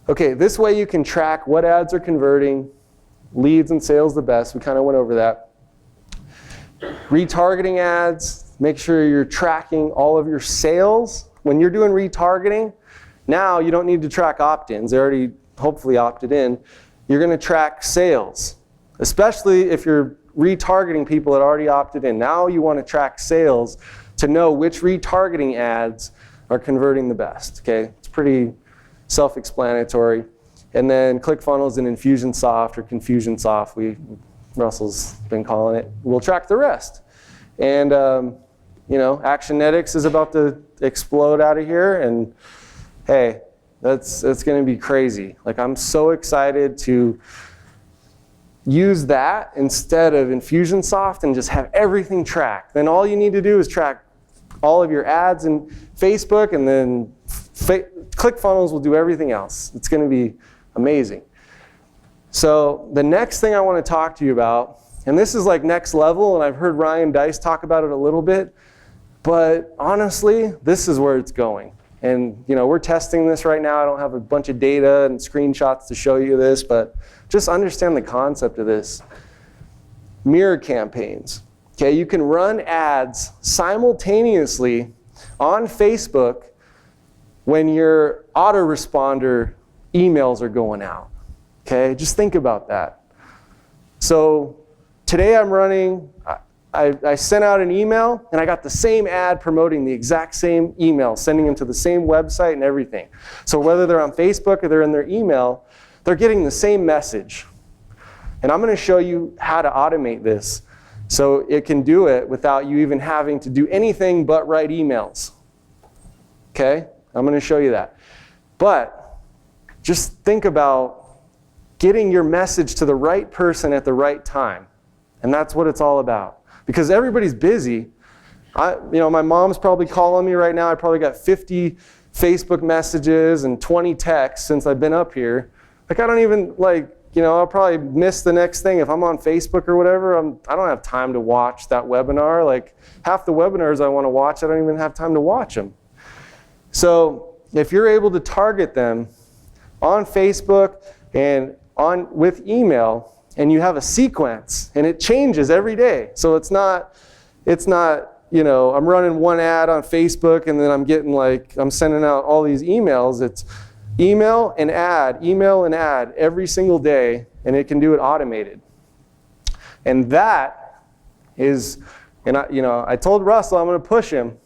Okay, this way you can track what ads are converting, leads and sales the best. We kind of went over that. Retargeting ads, make sure you're tracking all of your sales. When you're doing retargeting, now you don't need to track opt-ins. They already hopefully opted in. You're going to track sales, especially if you're retargeting people that already opted in. Now you want to track sales to know which retargeting ads are converting the best. Okay, it's pretty self-explanatory. And then ClickFunnels and Infusionsoft, or Confusionsoft, Russell's been calling it. We'll track the rest. And Actionetics is about to explode out of here, and hey, that's going to be crazy. Like, I'm so excited to use that instead of Infusionsoft and just have everything tracked. Then all you need to do is track all of your ads in Facebook, and then ClickFunnels will do everything else. It's going to be amazing. So the next thing I want to talk to you about, and this is like next level, and I've heard Ryan Deiss talk about it a little bit, but honestly, this is where it's going. And we're testing this right now. I don't have a bunch of data and screenshots to show you this, but just understand the concept of this. Mirror campaigns. Okay, you can run ads simultaneously on Facebook when your autoresponder emails are going out. Okay, just think about that. So today I'm running, I sent out an email, and I got the same ad promoting the exact same email, sending them to the same website and everything. So whether they're on Facebook or they're in their email, they're getting the same message. And I'm going to show you how to automate this so it can do it without you even having to do anything but write emails. Okay? I'm going to show you that. But just think about getting your message to the right person at the right time. And that's what it's all about. Because everybody's busy. My mom's probably calling me right now. I probably got 50 Facebook messages and 20 texts since I've been up here. Like, I don't even, I'll probably miss the next thing. If I'm on Facebook or whatever, I don't have time to watch that webinar. Like, half the webinars I want to watch, I don't even have time to watch them. So if you're able to target them on Facebook and with email, and you have a sequence, and it changes every day. So it's not, I'm running one ad on Facebook, and then I'm sending out all these emails. It's email and ad every single day, and it can do it automated. And that is, I told Russell I'm going to push him.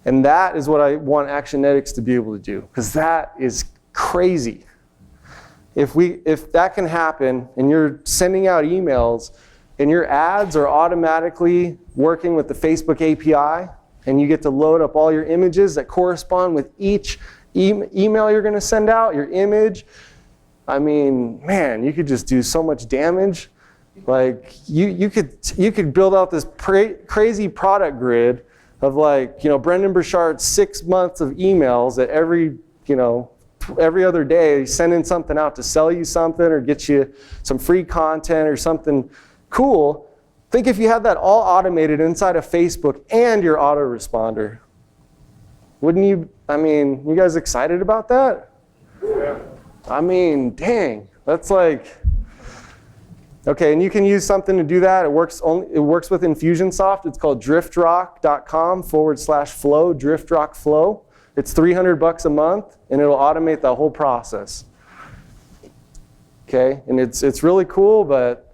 And that is what I want Actionetics to be able to do, because that is crazy. If that can happen and you're sending out emails and your ads are automatically working with the Facebook API and you get to load up all your images that correspond with each email you're going to send out, your image, I mean, man, you could just do so much damage. Like you could build out this crazy product grid of like, Brendan Burchard's 6 months of emails that every other day sending something out to sell you something or get you some free content or something cool. Think if you had that all automated inside of Facebook and your autoresponder. Wouldn't you, you guys excited about that? Yeah. Dang, that's like, okay, and you can use something to do that. It works with Infusionsoft. It's called driftrock.com/flow, driftrock flow. It's $300 a month, and it'll automate the whole process. Okay, and it's really cool, but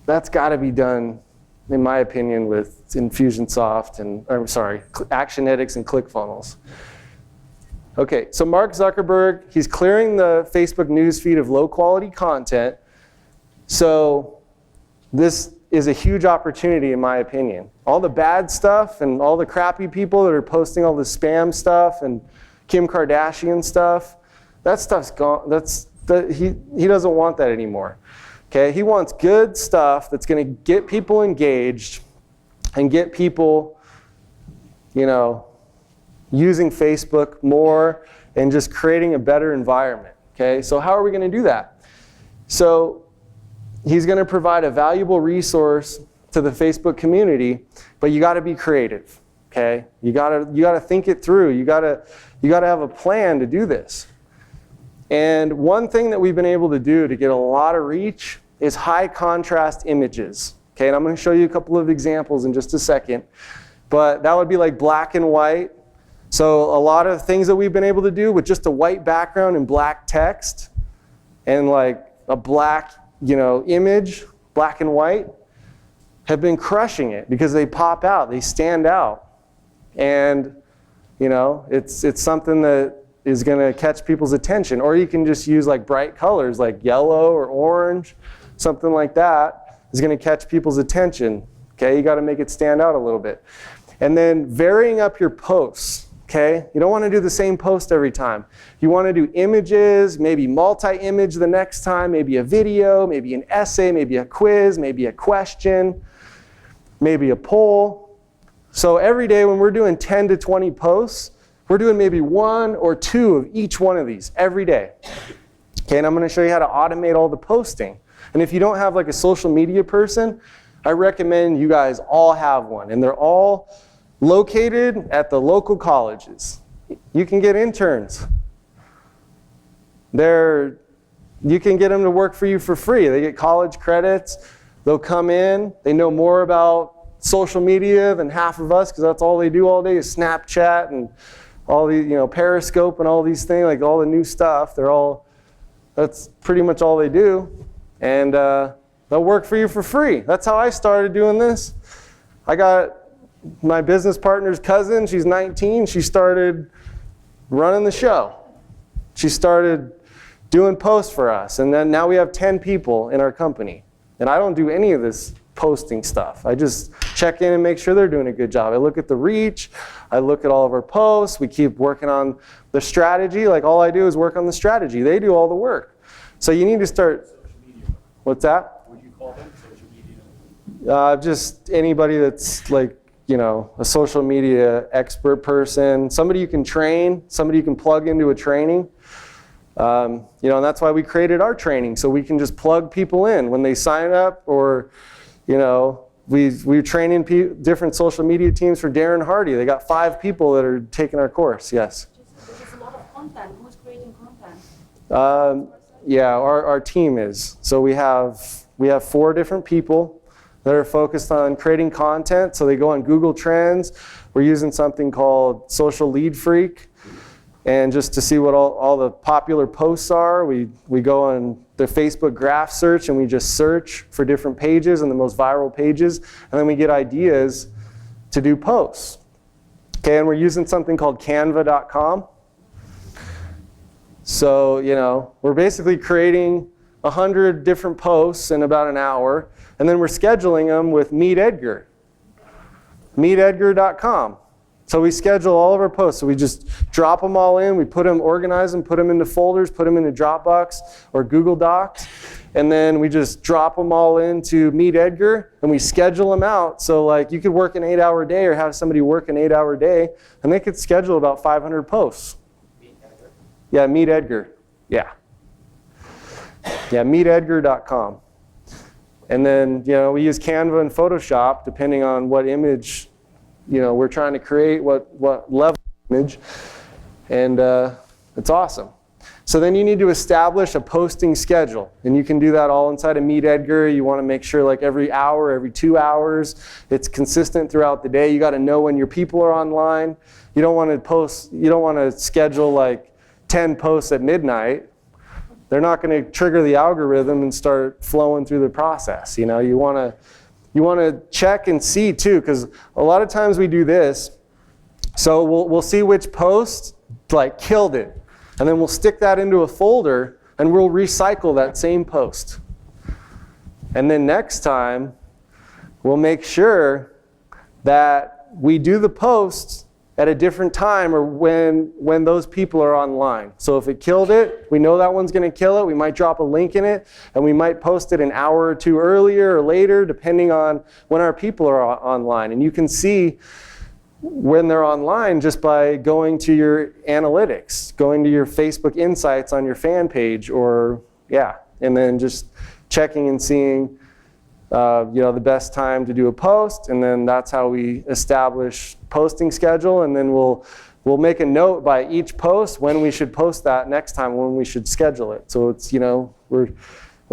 that's got to be done, in my opinion, with Infusionsoft Actionetics and ClickFunnels. Okay, so Mark Zuckerberg, he's clearing the Facebook newsfeed of low-quality content. So this is a huge opportunity, in my opinion. All the bad stuff and all the crappy people that are posting all the spam stuff and Kim Kardashian stuff, that stuff's gone. He doesn't want that anymore. Okay, he wants good stuff that's going to get people engaged and get people, using Facebook more and just creating a better environment. Okay, so how are we going to do that? So he's going to provide a valuable resource to the Facebook community, but you got to be creative. Okay, you got to think it through. You got to have a plan to do this. And one thing that we've been able to do to get a lot of reach is high contrast images. Okay, and I'm going to show you a couple of examples in just a second, but that would be like black and white. So a lot of things that we've been able to do with just a white background and black text and like a black, image, black and white, have been crushing it because they pop out, they stand out. And, it's something that is going to catch people's attention. Or you can just use like bright colors like yellow or orange, something like that is going to catch people's attention. Okay, you got to make it stand out a little bit. And then varying up your posts. Okay, you don't want to do the same post every time. You want to do images, maybe multi-image the next time, maybe a video, maybe an essay, maybe a quiz, maybe a question, maybe a poll. So every day when we're doing 10 to 20 posts, we're doing maybe 1 or 2 of each one of these every day. Okay, and I'm going to show you how to automate all the posting. And if you don't have like a social media person, I recommend you guys all have one. And they're all located at the local colleges. You can get interns. You can get them to work for you for free. They get college credits. They'll come in. They know more about social media than half of us because that's all they do all day is Snapchat and all the, Periscope and all these things, like all the new stuff. That's pretty much all they do. And they'll work for you for free. That's how I started doing this. I got my business partner's cousin, she's 19, she started running the show. She started doing posts for us, and then now we have 10 people in our company. And I don't do any of this posting stuff. I just check in and make sure they're doing a good job. I look at the reach, I look at all of our posts, we keep working on the strategy. Like all I do is work on the strategy. They do all the work. So you need to start, what's that? What do you call them, social media? Just anybody that's like, a social media expert person, somebody you can train, somebody you can plug into a training. And that's why we created our training, so we can just plug people in when they sign up, or, we're training different social media teams for Darren Hardy. They got 5 people that are taking our course. Yes? There's a lot of content. Who's creating content? Yeah, our team is. So we have 4 different people that are focused on creating content. So they go on Google Trends. We're using something called Social Lead Freak. And just to see what all the popular posts are, we go on the Facebook graph search and we just search for different pages and the most viral pages. And then we get ideas to do posts. Okay, and we're using something called canva.com. So, we're basically creating 100 different posts in about an hour, and then we're scheduling them with Meet Edgar. MeetEdgar.com. So we schedule all of our posts. So we just drop them all in, we put them, organize them, put them into folders, put them into Dropbox or Google Docs, and then we just drop them all into Meet Edgar, and we schedule them out. So like you could work an 8-hour day or have somebody work an 8-hour day, and they could schedule about 500 posts. Yeah, Meet Edgar. Yeah. Yeah, MeetEdgar.com. And then, we use Canva and Photoshop depending on what image, we're trying to create, what level image. And it's awesome. So then you need to establish a posting schedule. And you can do that all inside of Meet Edgar. You want to make sure like every hour, every 2 hours, it's consistent throughout the day. You got to know when your people are online. You don't want to schedule like 10 posts at midnight. They're not going to trigger the algorithm and start flowing through the process. You want to check and see too, because a lot of times we do this. So we'll see which post like killed it, and then we'll stick that into a folder and we'll recycle that same post. And then next time we'll make sure that we do the posts at a different time or when those people are online. So if it killed it, we know that one's going to kill it. We might drop a link in it, and we might post it an hour or two earlier or later, depending on when our people are online. And you can see when they're online just by going to your analytics, going to your Facebook Insights on your fan page, and then just checking and seeing the best time to do a post, and then that's how we establish posting schedule, and then we'll make a note by each post when we should post that next time, when we should schedule it. So it's, we're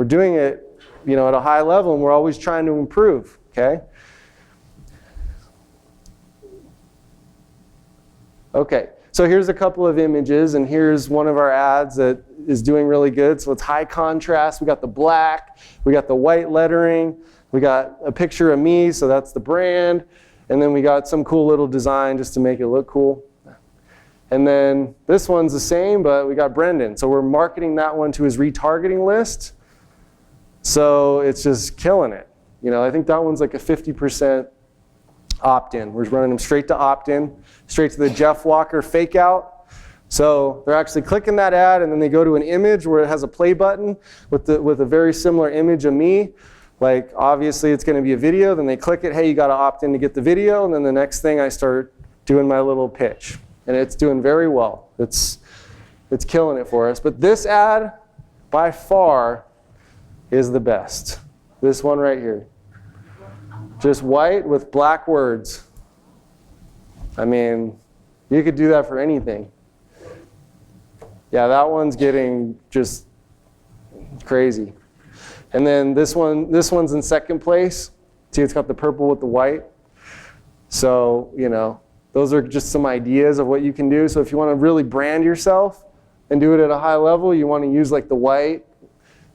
doing it, at a high level, and we're always trying to improve, okay? Okay, so here's a couple of images, and here's one of our ads that is doing really good. So it's high contrast. We got the black, we got the white lettering, we got a picture of me, so that's the brand, and then we got some cool little design just to make it look cool. And then this one's the same, but we got Brendan. So we're marketing that one to his retargeting list. So it's just killing it. I think that one's like a 50% opt-in. We're running them straight to opt-in, straight to the Jeff Walker fake out. So they're actually clicking that ad, and then they go to an image where it has a play button with a very similar image of me. Like obviously it's going to be a video. Then they click it. Hey, you got to opt in to get the video. And then the next thing I start doing my little pitch, and it's doing very well. It's killing it for us. But this ad, by far, is the best. This one right here. Just white with black words. I mean, you could do that for anything. Yeah, that one's getting just crazy. And then this one's in second place. See, it's got the purple with the white. So, those are just some ideas of what you can do. So if you want to really brand yourself and do it at a high level, you want to use like the white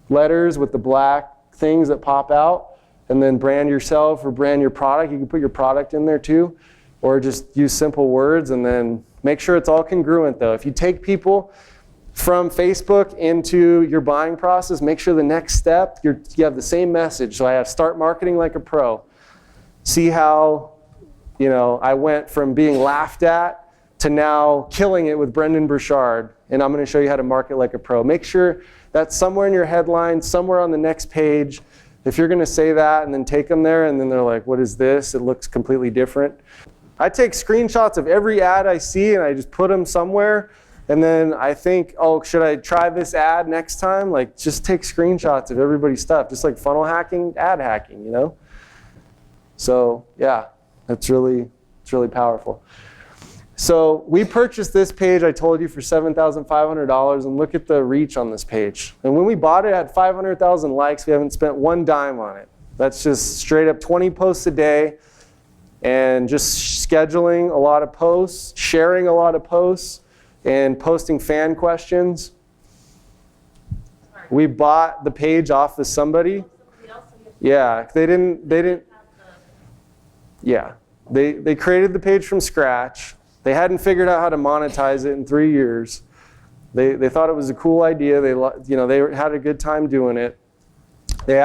letters with the black things that pop out, and then brand yourself or brand your product. You can put your product in there too, or just use simple words, and then make sure it's all congruent though. If you take people from Facebook into your buying process, make sure the next step, you have the same message. So I have start marketing like a pro. See how, I went from being laughed at to now killing it with Brendan Burchard, and I'm going to show you how to market like a pro. Make sure that's somewhere in your headline, somewhere on the next page. If you're going to say that and then take them there, and then they're like, what is this? It looks completely different. I take screenshots of every ad I see, and I just put them somewhere. And then I think, oh, should I try this ad next time? Like, just take screenshots of everybody's stuff, just like funnel hacking, ad hacking, So yeah, it's really powerful. So we purchased this page, I told you, for $7,500, and look at the reach on this page. And when we bought it, it had 500,000 likes. We haven't spent one dime on it. That's just straight up 20 posts a day, and just scheduling a lot of posts, sharing a lot of posts, and posting fan questions. We bought the page off of somebody. Yeah, they didn't. Yeah, they created the page from scratch. They hadn't figured out how to monetize it in 3 years. They thought it was a cool idea. They had a good time doing it. They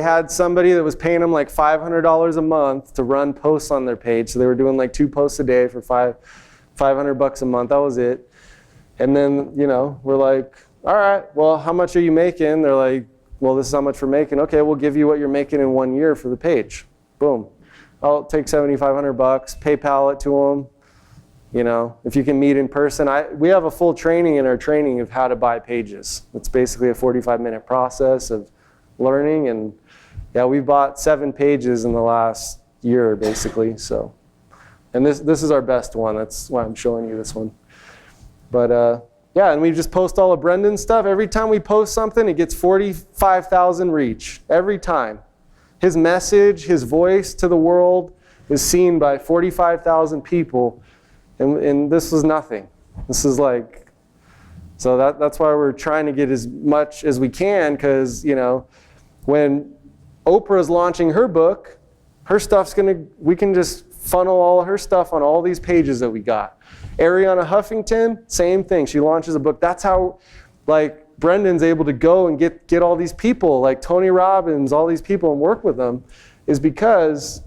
had somebody that was paying them like $500 a month to run posts on their page. So they were doing like 2 posts a day for $500 a month. That was it. And then, we're like, all right, well, how much are you making? They're like, well, this is how much we're making. Okay, we'll give you what you're making in 1 year for the page. Boom. I'll take $7,500, PayPal it to them. If you can meet in person. We have a full training in our training of how to buy pages. It's basically a 45-minute process of learning. And yeah, we bought 7 pages in the last year, basically. So, and this is our best one. That's why I'm showing you this one. But yeah, and we just post all of Brendan's stuff. Every time we post something, it gets 45,000 reach. Every time. His message, his voice to the world is seen by 45,000 people. And this was nothing. This is like, so that's why we're trying to get as much as we can, because, when Oprah's launching her book, her stuff's we can just funnel all her stuff on all these pages that we got. Ariana Huffington, same thing. She launches a book. That's how, Brendan's able to go and get all these people, like Tony Robbins, all these people, and work with them, is because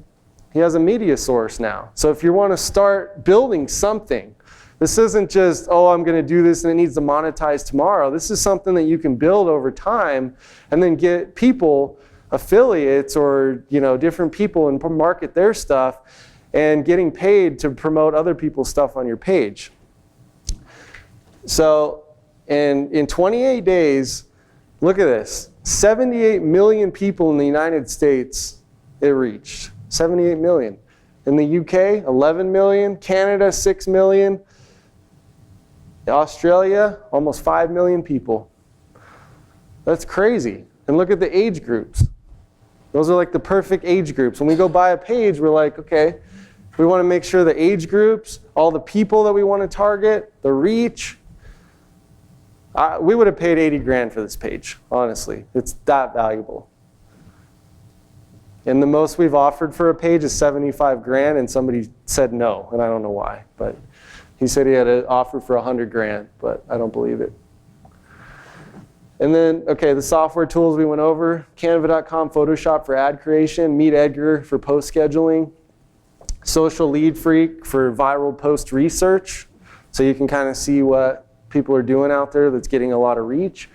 he has a media source now. So if you want to start building something, this isn't just, I'm going to do this and it needs to monetize tomorrow. This is something that you can build over time and then get people, affiliates or different people, and market their stuff and getting paid to promote other people's stuff on your page. So in 28 days, look at this, 78 million people in the United States it reached. 78 million. In the UK, 11 million. Canada, 6 million. Australia, almost 5 million people. That's crazy. And look at the age groups. Those are like the perfect age groups. When we go buy a page, we're like, okay, we want to make sure the age groups, all the people that we want to target, the reach. We would have paid 80 grand for this page, honestly. It's that valuable. And the most we've offered for a page is 75 grand, and somebody said no, and I don't know why. But he said he had an offer for 100 grand, but I don't believe it. And then, okay, the software tools we went over, Canva.com, Photoshop for ad creation, Meet Edgar for post scheduling, Social Lead Freak for viral post research, so you can kind of see what people are doing out there that's getting a lot of reach.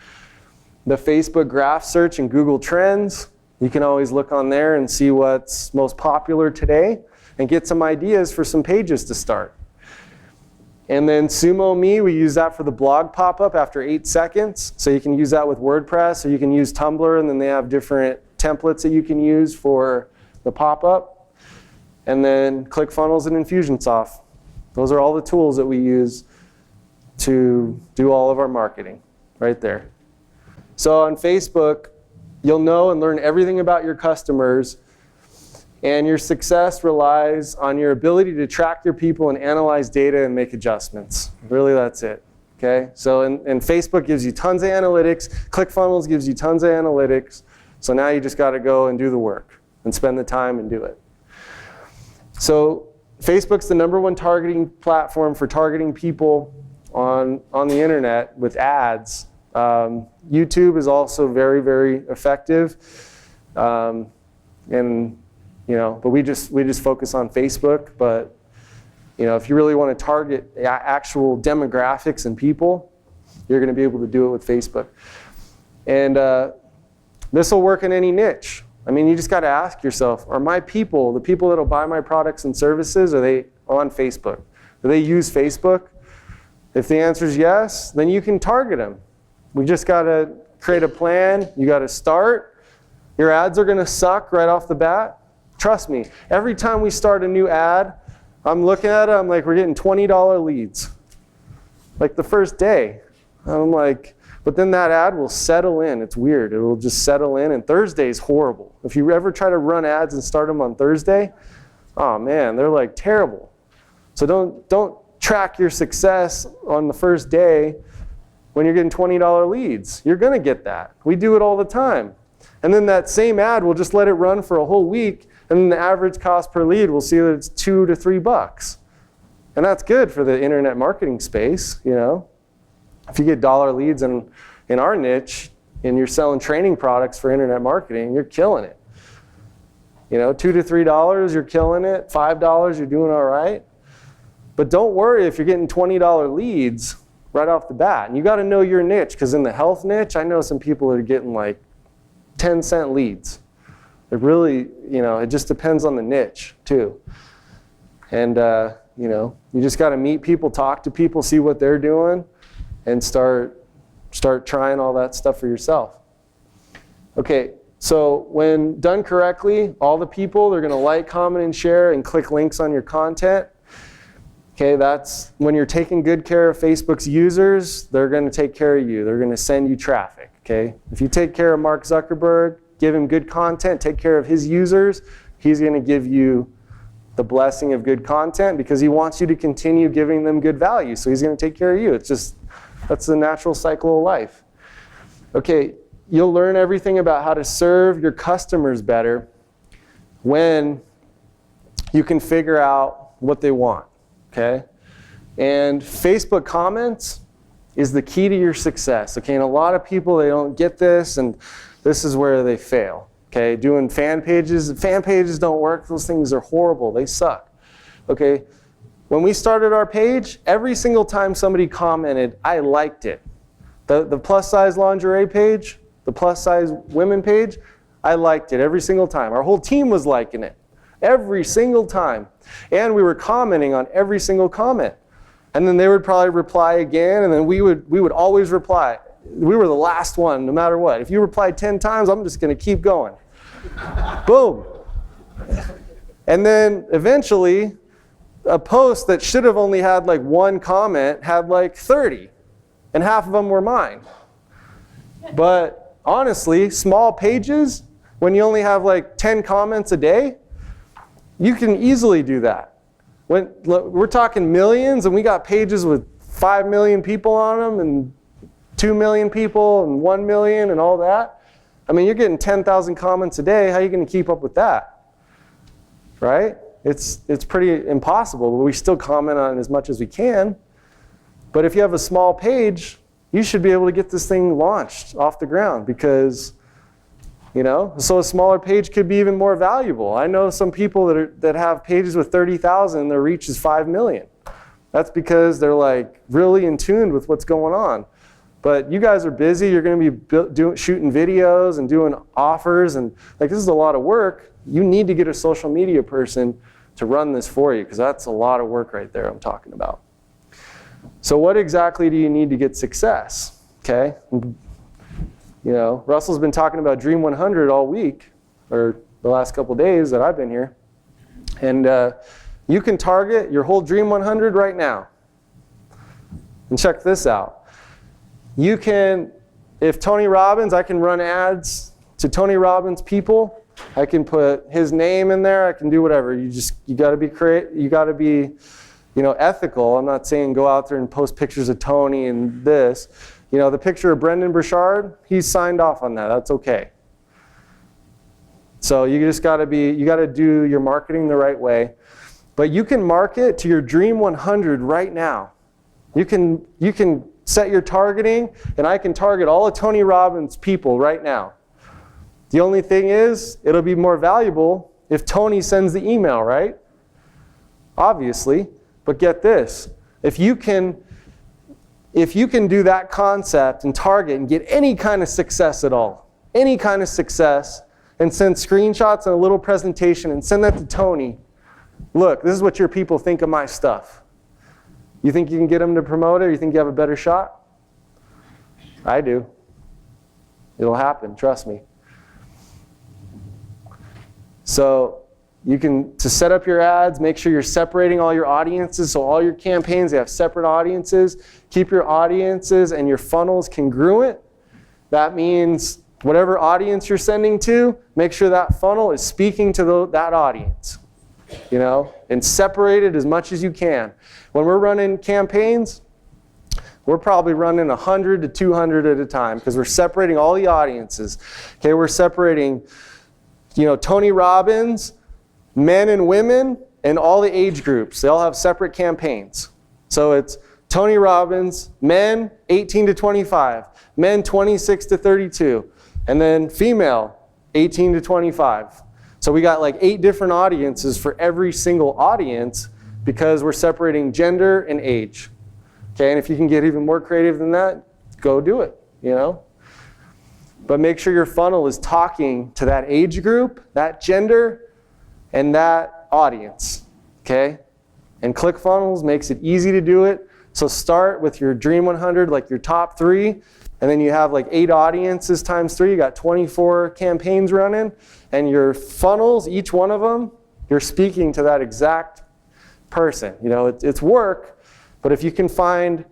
The Facebook graph search and Google Trends. You can always look on there and see what's most popular today and get some ideas for some pages to start. And then Sumo Me, we use that for the blog pop-up after 8 seconds. So you can use that with WordPress, or you can use Tumblr, and then they have different templates that you can use for the pop-up. And then ClickFunnels and Infusionsoft. Those are all the tools that we use to do all of our marketing right there. So on Facebook, you'll know and learn everything about your customers, and your success relies on your ability to track your people and analyze data and make adjustments. Really, that's it. Okay? So and Facebook gives you tons of analytics. ClickFunnels gives you tons of analytics. So now you just got to go and do the work and spend the time and do it. So Facebook's the #1 targeting platform for targeting people on the internet with ads. YouTube is also very, very effective, but we just focus on Facebook. But if you really want to target actual demographics and people, you're going to be able to do it with Facebook. And this will work in any niche. I mean, you just got to ask yourself: are my people, the people that will buy my products and services, are they on Facebook? Do they use Facebook? If the answer is yes, then you can target them. We just got to create a plan. You got to start. Your ads are going to suck right off the bat. Trust me. Every time we start a new ad, I'm looking at it, I'm like, we're getting $20 leads. Like the first day. I'm like, but then that ad will settle in. It's weird. It will just settle in, and Thursday is horrible. If you ever try to run ads and start them on Thursday, oh man, they're like terrible. So don't track your success on the first day when you're getting $20 leads. You're going to get that. We do it all the time. And then that same ad, we'll just let it run for a whole week, and then the average cost per lead, we'll see that it's $2 to $3. And that's good for the internet marketing space, you know. If you get dollar leads in our niche and you're selling training products for internet marketing, you're killing it. You know, $2 to $3, you're killing it. $5, you're doing all right. But don't worry if you're getting $20 leads right off the bat. And you got to know your niche, because in the health niche, I know some people that are getting like 10-cent leads. It really, you know, it just depends on the niche too. And, you know, you just got to meet people, talk to people, see what they're doing, and start trying all that stuff for yourself. Okay, so when done correctly, all the people, they're going to like, comment, and share, and click links on your content. Okay, that's when you're taking good care of Facebook's users, they're going to take care of you. They're going to send you traffic, okay? If you take care of Mark Zuckerberg, give him good content, take care of his users, he's going to give you the blessing of good content because he wants you to continue giving them good value. So he's going to take care of you. It's just, that's the natural cycle of life. Okay, you'll learn everything about how to serve your customers better when you can figure out what they want. Okay, and Facebook comments is the key to your success. Okay, and a lot of people, they don't get this, and this is where they fail. Okay, doing fan pages don't work. Those things are horrible. They suck. Okay, when we started our page, every single time somebody commented, I liked it. The plus size lingerie page, the plus size women page, I liked it every single time. Our whole team was liking it. Every single time. And we were commenting on every single comment. And then they would probably reply again, and then we would always reply. We were the last one, no matter what. If you replied 10 times, I'm just going to keep going. Boom. And then eventually, a post that should have only had like one comment had like 30. And half of them were mine. But honestly, small pages, when you only have like 10 comments a day, you can easily do that. When we're talking millions, and we got pages with 5 million people on them, and 2 million people, and 1 million, and all that. I mean, you're getting 10,000 comments a day. How are you going to keep up with that? Right? It's pretty impossible, but we still comment on it as much as we can. But if you have a small page, you should be able to get this thing launched off the ground, because you know, so a smaller page could be even more valuable. I know some people that have pages with 30,000 and their reach is 5 million. That's because they're like really in tune with what's going on. But you guys are busy. You're going to be shooting videos and doing offers, and like this is a lot of work. You need to get a social media person to run this for you, because that's a lot of work right there I'm talking about. So what exactly do you need to get success? Okay. You know, Russell's been talking about Dream 100 all week, or the last couple days that I've been here. And you can target your whole Dream 100 right now. And check this out. You can, if Tony Robbins, I can run ads to Tony Robbins people. I can put his name in there. I can do whatever. You got to be you know, ethical. I'm not saying go out there and post pictures of Tony and this. You know, the picture of Brendan Burchard, he's signed off on that. That's okay. So you just got to do your marketing the right way. But you can market to your Dream 100 right now. You can set your targeting, and I can target all of Tony Robbins' people right now. The only thing is, it'll be more valuable if Tony sends the email, right? Obviously. But get this. If you can do that concept and target and get any kind of success at all, any kind of success, and send screenshots and a little presentation and send that to Tony, look, this is what your people think of my stuff. You think you can get them to promote it? Or you think you have a better shot? I do. It'll happen, trust me. So to set up your ads, make sure you're separating all your audiences. So all your campaigns, they have separate audiences. Keep your audiences and your funnels congruent. That means whatever audience you're sending to, make sure that funnel is speaking to that audience. You know, and separate it as much as you can. When we're running campaigns, we're probably running 100 to 200 at a time, because we're separating all the audiences. Okay, we're separating, you know, Tony Robbins, men and women, And all the age groups, they all have separate campaigns. So it's Tony Robbins, men 18 to 25, men 26 to 32, and then female 18 to 25. So we got like 8 different audiences for every single audience because we're separating gender and age. Okay, and if you can get even more creative than that, go do it, you know? But make sure your funnel is talking to that age group, that gender, and that audience, okay? And ClickFunnels makes it easy to do it. So start with your Dream 100, like your top 3, and then you have like 8 audiences times 3. You got 24 campaigns running, and your funnels, each one of them, you're speaking to that exact person. You know, it's work, but if you can find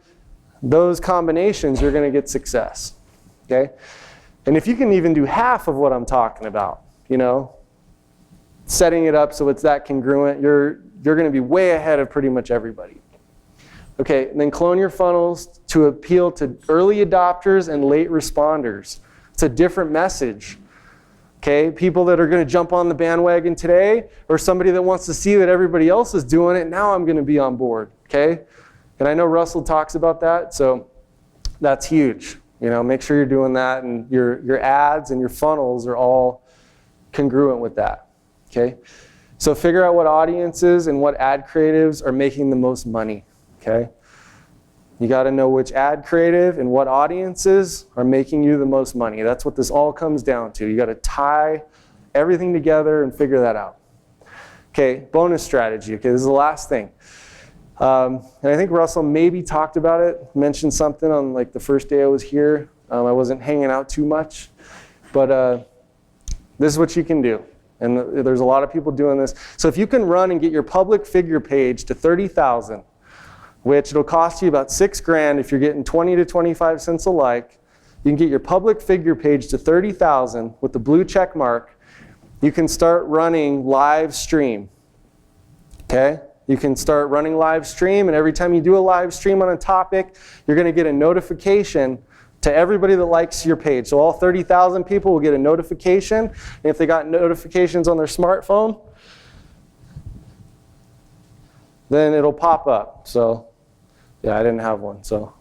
those combinations, you're going to get success, okay? And if you can even do half of what I'm talking about, you know, setting it up so it's that congruent, you're going to be way ahead of pretty much everybody. Okay, and then clone your funnels to appeal to early adopters and late responders. It's a different message. Okay, people that are going to jump on the bandwagon today, or somebody that wants to see that everybody else is doing it, now I'm going to be on board. Okay, and I know Russell talks about that, so that's huge. You know, make sure you're doing that, and your ads and your funnels are all congruent with that. Okay, so figure out what audiences and what ad creatives are making the most money. Okay, you got to know which ad creative and what audiences are making you the most money. That's what this all comes down to. You got to tie everything together and figure that out. Okay, bonus strategy. Okay, this is the last thing. And I think Russell maybe talked about it, mentioned something on like the first day I was here. I wasn't hanging out too much, but this is what you can do. And there's a lot of people doing this. So if you can run and get your public figure page to 30,000, which it'll cost you about $6,000 if you're getting 20 to 25 cents a like. You can get your public figure page to 30,000 with the blue check mark. You can start running live stream. Okay? You can start running live stream, and every time you do a live stream on a topic, you're going to get a notification to everybody that likes your page. So all 30,000 people will get a notification, and if they got notifications on their smartphone, then it'll pop up. So yeah, I didn't have one. So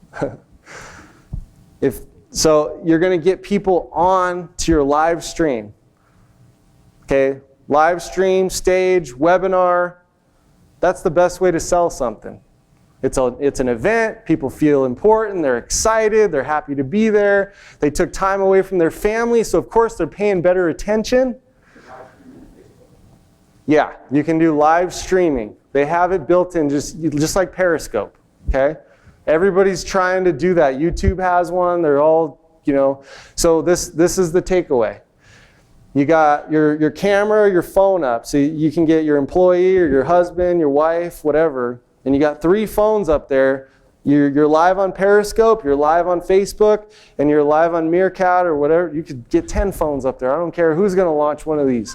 so you're going to get people on to your live stream. Okay, live stream, stage, webinar. That's the best way to sell something. It's an event. People feel important. They're excited. They're happy to be there. They took time away from their family, so of course they're paying better attention. Yeah, you can do live streaming. They have it built in just like Periscope. Okay? Everybody's trying to do that. YouTube has one. They're all, you know. So this is the takeaway. You got your camera, your phone up, so you can get your employee or your husband, your wife, whatever, and you got 3 phones up there. You're live on Periscope, you're live on Facebook, and you're live on Meerkat or whatever. You could get 10 phones up there. I don't care who's going to launch one of these,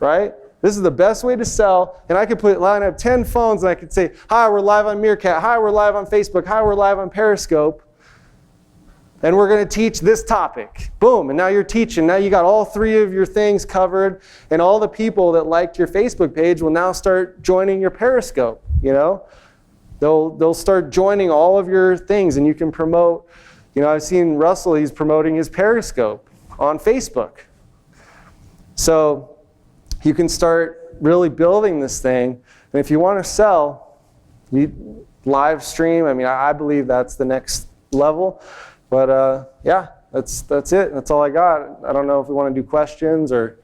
right? This is the best way to sell, and I could line up 10 phones, and I could say, hi, we're live on Meerkat. Hi, we're live on Facebook. Hi, we're live on Periscope. And we're going to teach this topic. Boom, and now you're teaching. Now you got all 3 of your things covered, and all the people that liked your Facebook page will now start joining your Periscope, you know? They'll start joining all of your things, and you can promote. You know, I've seen Russell, he's promoting his Periscope on Facebook. So you can start really building this thing. And if you want to sell, you live stream. I mean, I believe that's the next level. But yeah, that's it. That's all I got. I don't know if we want to do questions or.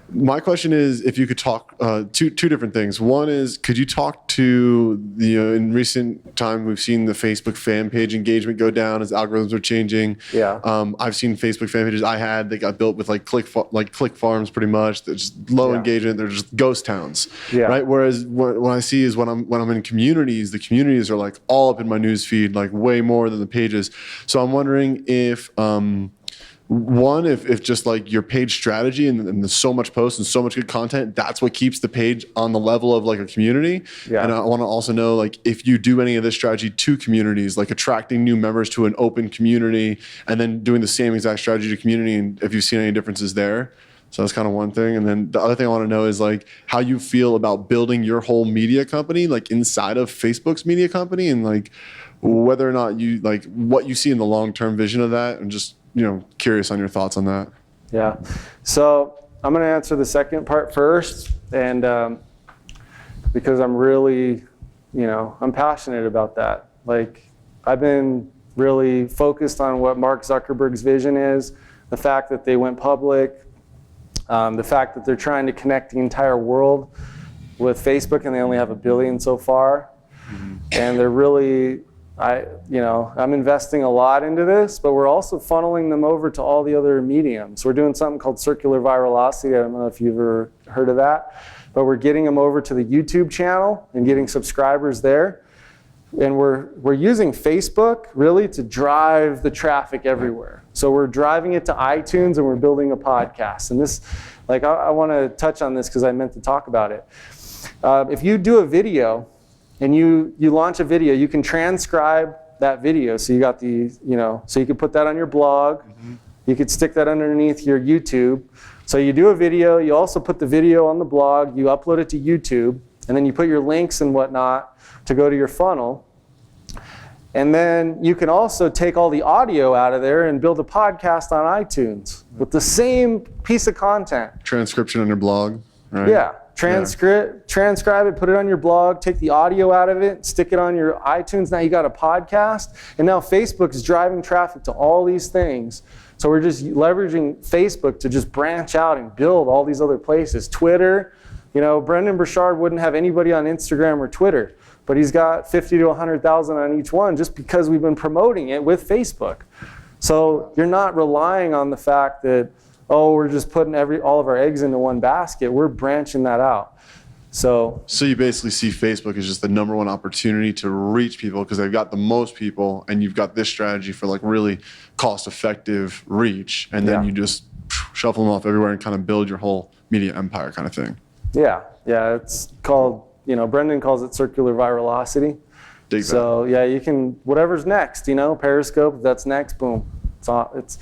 My question is, if you could talk two different things. One is, could you talk to in recent time we've seen the Facebook fan page engagement go down as algorithms are changing. Yeah. I've seen Facebook fan pages I had that got built with like click farms pretty much. They're just low engagement. They're just ghost towns. Yeah. Right. Whereas what I see is when I'm in communities, the communities are like all up in my news feed, like way more than the pages. So I'm wondering if. One, if just like your page strategy and there's so much posts and so much good content, that's what keeps the page on the level of like a community. Yeah. And I want to also know like if you do any of this strategy to communities, like attracting new members to an open community and then doing the same exact strategy to community, and if you've seen any differences there. So that's kind of one thing. And then the other thing I want to know is like how you feel about building your whole media company, like inside of Facebook's media company, and like whether or not you like what you see in the long-term vision of that, and just, curious on your thoughts on that. Yeah. So I'm going to answer the second part first. And because I'm really, I'm passionate about that. Like, I've been really focused on what Mark Zuckerberg's vision is, the fact that they went public, the fact that they're trying to connect the entire world with Facebook, and they only have 1 billion so far. And they're really, I'm investing a lot into this, but we're also funneling them over to all the other mediums. We're doing something called circular virality. I don't know if you've ever heard of that, but we're getting them over to the YouTube channel and getting subscribers there. And we're using Facebook really to drive the traffic everywhere. So we're driving it to iTunes, and we're building a podcast. And this, I want to touch on this because I meant to talk about it. If you do a video and you launch a video, you can transcribe that video. So you got so you could put that on your blog. You could stick that underneath your YouTube. So you do a video, you also put the video on the blog, you upload it to YouTube, and then you put your links and whatnot to go to your funnel. And then you can also take all the audio out of there and build a podcast on iTunes with the same piece of content. Transcription on your blog, right? Yeah. Transcribe it, put it on your blog, take the audio out of it, stick it on your iTunes. Now you got a podcast. And now Facebook is driving traffic to all these things. So we're just leveraging Facebook to just branch out and build all these other places. Twitter, Brendan Burchard wouldn't have anybody on Instagram or Twitter, but he's got 50 to 100,000 on each one just because we've been promoting it with Facebook. So you're not relying on the fact that, we're just putting all of our eggs into one basket. We're branching that out. So you basically see Facebook as just the number one opportunity to reach people because they've got the most people, and you've got this strategy for like really cost-effective reach, and then you just shuffle them off everywhere and kind of build your whole media empire kind of thing. Yeah, it's called, Brendan calls it circular virality. So you can, whatever's next, Periscope, if that's next, boom. It's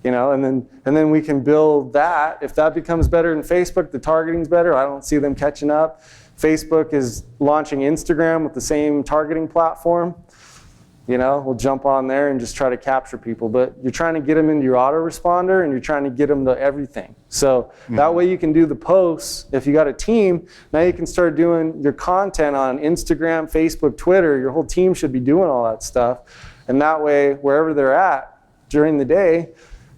and then we can build that. If that becomes better than Facebook, the targeting's better. I don't see them catching up. Facebook is launching Instagram with the same targeting platform. We'll jump on there and just try to capture people. But you're trying to get them into your autoresponder, and you're trying to get them to everything. So that way you can do the posts. If you got a team, now you can start doing your content on Instagram, Facebook, Twitter. Your whole team should be doing all that stuff. And that way, wherever they're at during the day,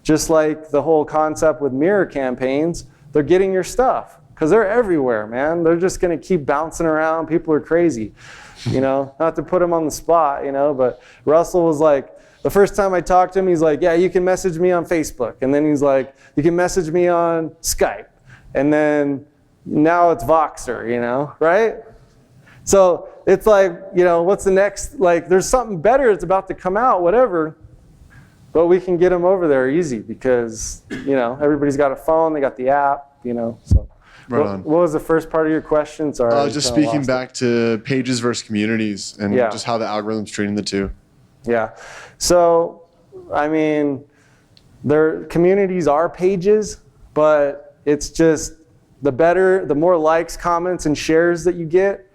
just like the whole concept with mirror campaigns, they're getting your stuff because they're everywhere, man. They're just going to keep bouncing around. People are crazy, not to put them on the spot, but Russell was like, the first time I talked to him, he's like, yeah, you can message me on Facebook. And then he's like, you can message me on Skype. And then now it's Voxer, right? So it's like, what's the next, there's something better that's about to come out, whatever. But we can get them over there easy because, everybody's got a phone, they got the app, so. Right on. What was the first part of your question? Sorry. Just speaking back to pages versus communities and just how the algorithm's treating the two. Yeah. So, their communities are pages, but it's just the more likes, comments, and shares that you get,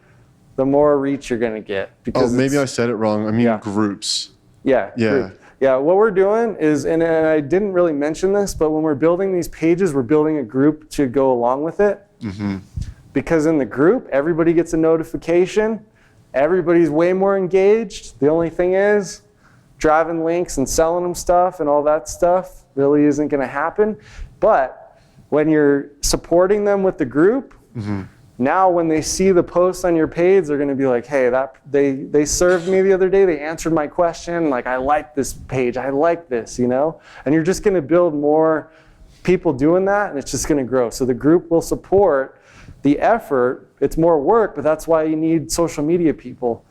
the more reach you're going to get. Because maybe I said it wrong. I mean groups. Yeah. Group. Yeah, what we're doing is, and I didn't really mention this, but when we're building these pages, we're building a group to go along with it. Because in the group, everybody gets a notification. Everybody's way more engaged. The only thing is, driving links and selling them stuff and all that stuff really isn't going to happen. But when you're supporting them with the group, now when they see the post on your page, they're going to be like, hey, they served me the other day. They answered my question. I like this page. I like this, And you're just going to build more people doing that, and it's just going to grow. So the group will support the effort. It's more work, but that's why you need social media people.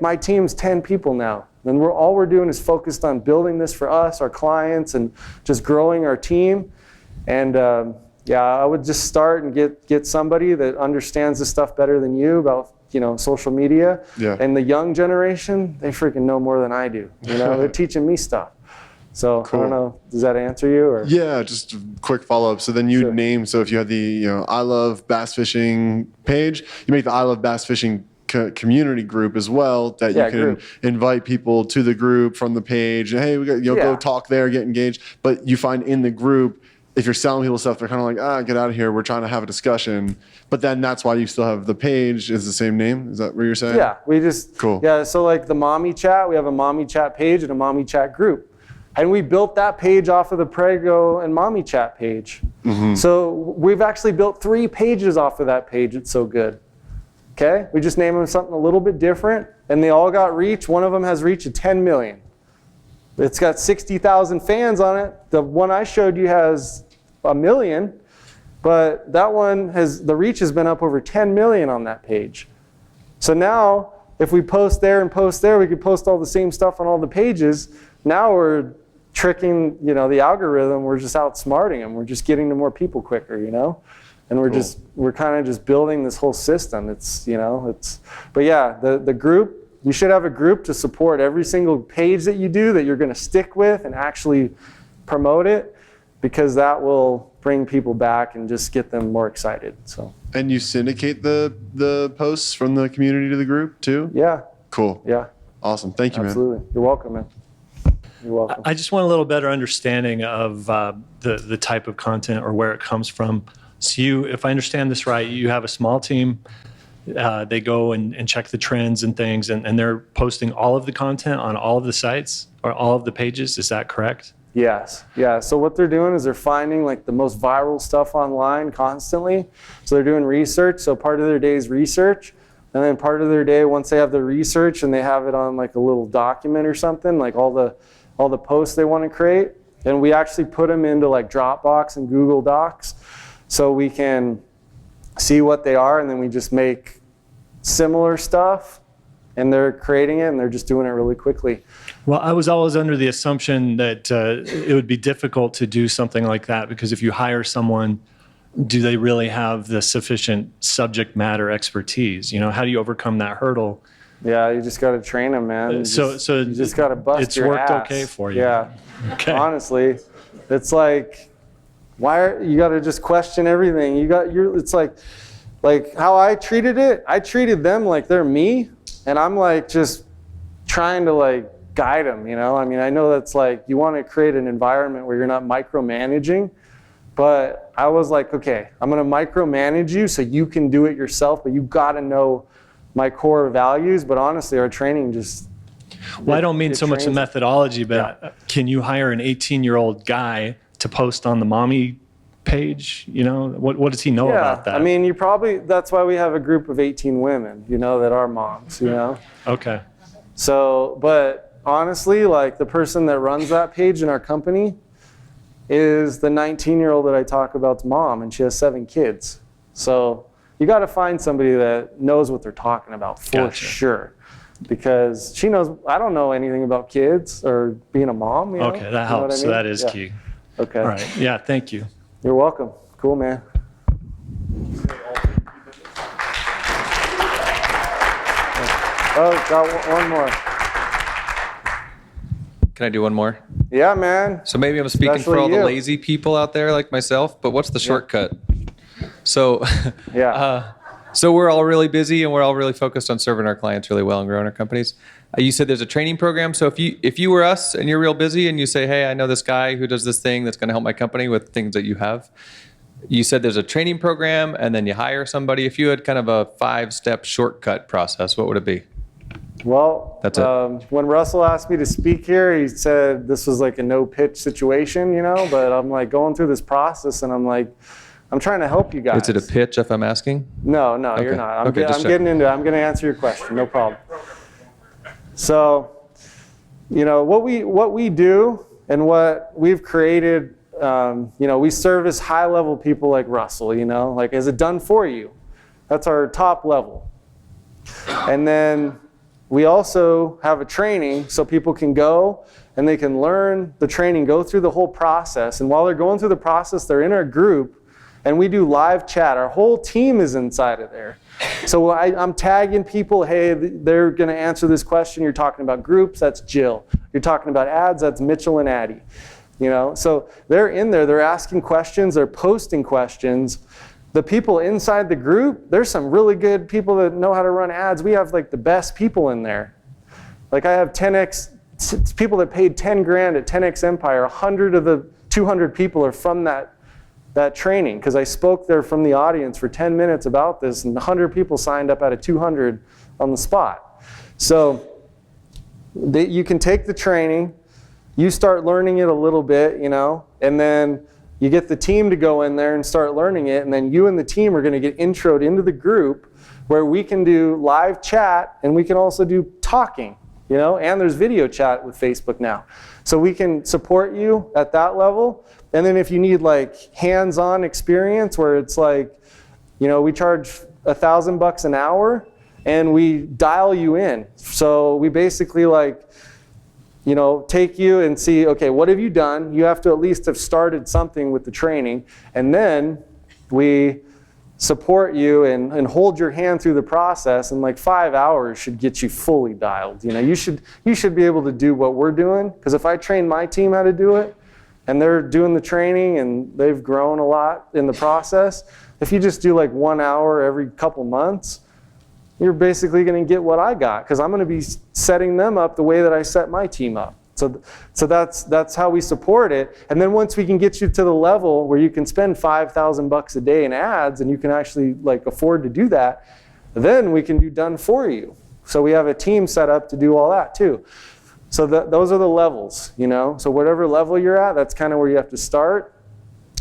My team's 10 people now. And all we're doing is focused on building this for us, our clients, and just growing our team. And I would just start and get somebody that understands this stuff better than you about social media. Yeah. And the young generation, they freaking know more than I do. They're teaching me stuff. So Cool. I don't know, does that answer you? Or? Yeah, just a quick follow up. So then you Sure. name. So if you had the I love bass fishing page, you make the I love bass fishing community group as well. That Yeah, you can group. invite people to the group from the page. Hey, we got Yeah. go talk there, get engaged. But you find in the group, if you're selling people stuff, they're kind of like, get out of here. We're trying to have a discussion. But then that's why you still have the page is the same name. Is that what you're saying? Yeah, we just Cool. Yeah, so like the mommy chat, we have a mommy chat page and a mommy chat group, and we built that page off of the Prego and mommy chat page. So we've actually built 3 pages off of that page. It's so good. Okay, we just named them something a little bit different, and they all got reach. One of them has reach of 10 million. It's got 60,000 fans on it. The one I showed you has 1 million. But that one the reach has been up over 10 million on that page. So now, if we post there and post there, we could post all the same stuff on all the pages. Now we're tricking, the algorithm. We're just outsmarting them. We're just getting to more people quicker, And we're kind of just building this whole system. But yeah, the group, you should have a group to support every single page that you do that you're going to stick with and actually promote it, because that will bring people back and just get them more excited. So And you syndicate the posts from the community to the group too? yeah, Cool. yeah, Awesome. Thank you, man. absolutely. You're welcome, man. You're welcome. I just want a little better understanding of the type of content or where it comes from. So you, if I understand this right, you have a small team. They go and check the trends and things, and they're posting all of the content on all of the sites or all of the pages. Is that correct? Yes. Yeah. So what they're doing is they're finding like the most viral stuff online constantly. So they're doing research. So part of their day is research. And then part of their day, once they have the research and they have it on like a little document or something, like all the posts they want to create, and we actually put them into like Dropbox and Google Docs so we can see what they are, and then we just make similar stuff, and they're creating it and they're just doing it really quickly. Well, I was always under the assumption that it would be difficult to do something like that, because if you hire someone, do they really have the sufficient subject matter expertise? How do you overcome that hurdle? Yeah, you just got to train them, man. You So just got to bust it's your worked ass. okay for you. Yeah. Okay. Honestly, it's like, you got to just question everything. It's like how I treated it. I treated them like they're me, and I'm like just trying to like guide them. I mean, I know that's like you want to create an environment where you're not micromanaging, but I was like, okay, I'm going to micromanage you so you can do it yourself, but you got to know my core values. But honestly, our training just. Well, I don't mean it so much the trains- methodology, but can you hire an 18-year-old guy to post on the mommy page? What does he know about that? I mean, that's why we have a group of 18 women, that are moms, Okay. So, but honestly, like the person that runs that page in our company is the 19-year-old that I talk about's mom, and she has 7 kids. So you got to find somebody that knows what they're talking about for Gotcha. sure. Because she knows, I don't know anything about kids or being a mom. Okay, that You know what helps. I So mean? that is Yeah. key. Okay. All right. Yeah, thank you. You're welcome. Cool, man. Oh, got one more. Can I do one more? Yeah, man. So maybe I'm speaking for Especially all the you. lazy people out there like myself, but what's the shortcut? So, Yeah. so we're all really busy and we're all really focused on serving our clients really well and growing our companies. You said there's a training program. So if you were us and you're real busy and you say, hey, I know this guy who does this thing that's going to help my company with things that you have. You said there's a training program and then you hire somebody. If you had kind of a 5-step shortcut process, what would it be? Well, That's it. When Russell asked me to speak here, he said this was like a no-pitch situation, but I'm like going through this process and I'm like, I'm trying to help you guys. Is it a pitch if I'm asking? No, you're Okay. not. I'm, Okay, get- just I'm checking. getting into it. I'm going to answer your question. No problem. So, what we do and what we've created, we service high-level people like Russell, like is it done for you? That's our top level. And then we also have a training so people can go and they can learn the training, go through the whole process. And while they're going through the process, they're in our group and we do live chat. Our whole team is inside of there. So I'm tagging people, hey, they're going to answer this question. You're talking about groups. That's Jill. You're talking about ads, that's Mitchell and Addy. You know, so they're in there, they're asking questions, they're posting questions. The people inside the group, there's some really good people that know how to run ads. We have like the best people in there. Like I have 10x, people that paid 10 grand at 10x Empire, 100 of the 200 people are from that training, because I spoke there from the audience for 10 minutes about this, and 100 people signed up out of 200 on the spot. So you can take the training, you start learning it a little bit, you know, and then you get the team to go in there and start learning it, and then you and the team are going to get introed into the group where we can do live chat and we can also do talking, you know, and there's video chat with Facebook now. So we can support you at that level. And then if you need like hands-on experience where it's like, you know, we charge $1,000 an hour and we dial you in. So we basically like, you know, take you and see, okay, what have you done? You have to at least have started something with the training. And then we support you and hold your hand through the process, and like 5 hours should get you fully dialed. You know, you should be able to do what we're doing, because if I train my team how to do it, and they're doing the training and they've grown a lot in the process, if you just do like 1 hour every couple months, you're basically going to get what I got, because I'm going to be setting them up the way that I set my team up. So that's how we support it. And then once we can get you to the level where you can spend $5,000 a day in ads and you can actually like afford to do that, then we can do done for you. So we have a team set up to do all that too. So those are the levels, you know. So whatever level you're at, that's kind of where you have to start.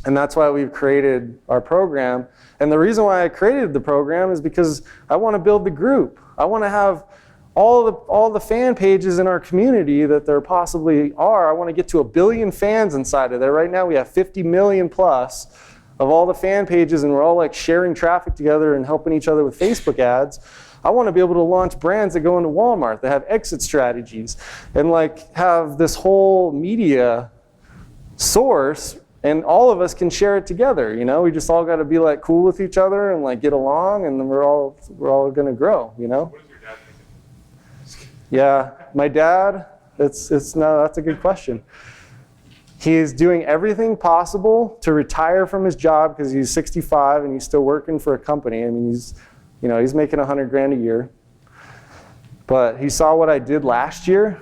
And that's why we've created our program. And the reason why I created the program is because I want to build the group. I want to have all the fan pages in our community that there possibly are. I want to get to 1 billion fans inside of there. Right now we have 50 million plus of all the fan pages, and we're all like sharing traffic together and helping each other with Facebook ads. I want to be able to launch brands that go into Walmart, that have exit strategies, and like have this whole media source, and all of us can share it together. You know, we just all got to be like cool with each other and like get along, and then we're all going to grow. You know. Yeah, my dad, that's a good question. He's doing everything possible to retire from his job because he's 65 and he's still working for a company. I mean, he's making 100 grand a year. But he saw what I did last year,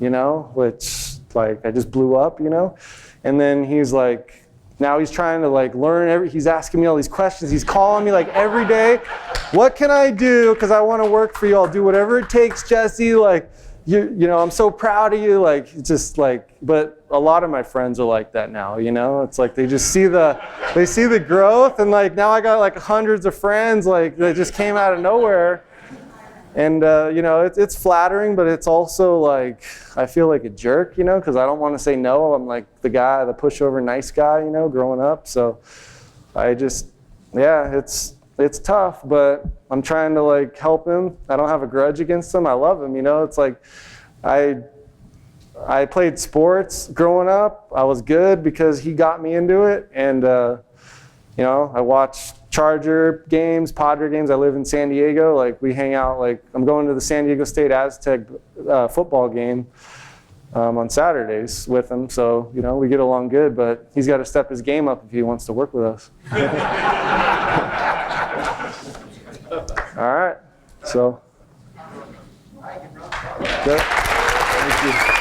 you know, which like I just blew up, you know. And then he's like, now he's trying to like learn he's asking me all these questions. He's calling me like every day. What can I do? Because I want to work for you. I'll do whatever it takes, Jesse. Like, you know, I'm so proud of you. Like, just like, but a lot of my friends are like that now, you know? It's like they just see the growth, and like now I got like hundreds of friends like that just came out of nowhere. And, you know, it's flattering, but it's also like, I feel like a jerk, you know, because I don't want to say no. I'm like the pushover nice guy, you know, growing up. So I just, yeah, it's tough, but I'm trying to like help him. I don't have a grudge against him. I love him, you know. It's like I played sports growing up. I was good because he got me into it. And, you know, I watched Charger games, Padre games. I live in San Diego. Like we hang out. Like I'm going to the San Diego State Aztec football game on Saturdays with him. So you know we get along good. But he's got to step his game up if he wants to work with us. All right. So. Good. Thank you.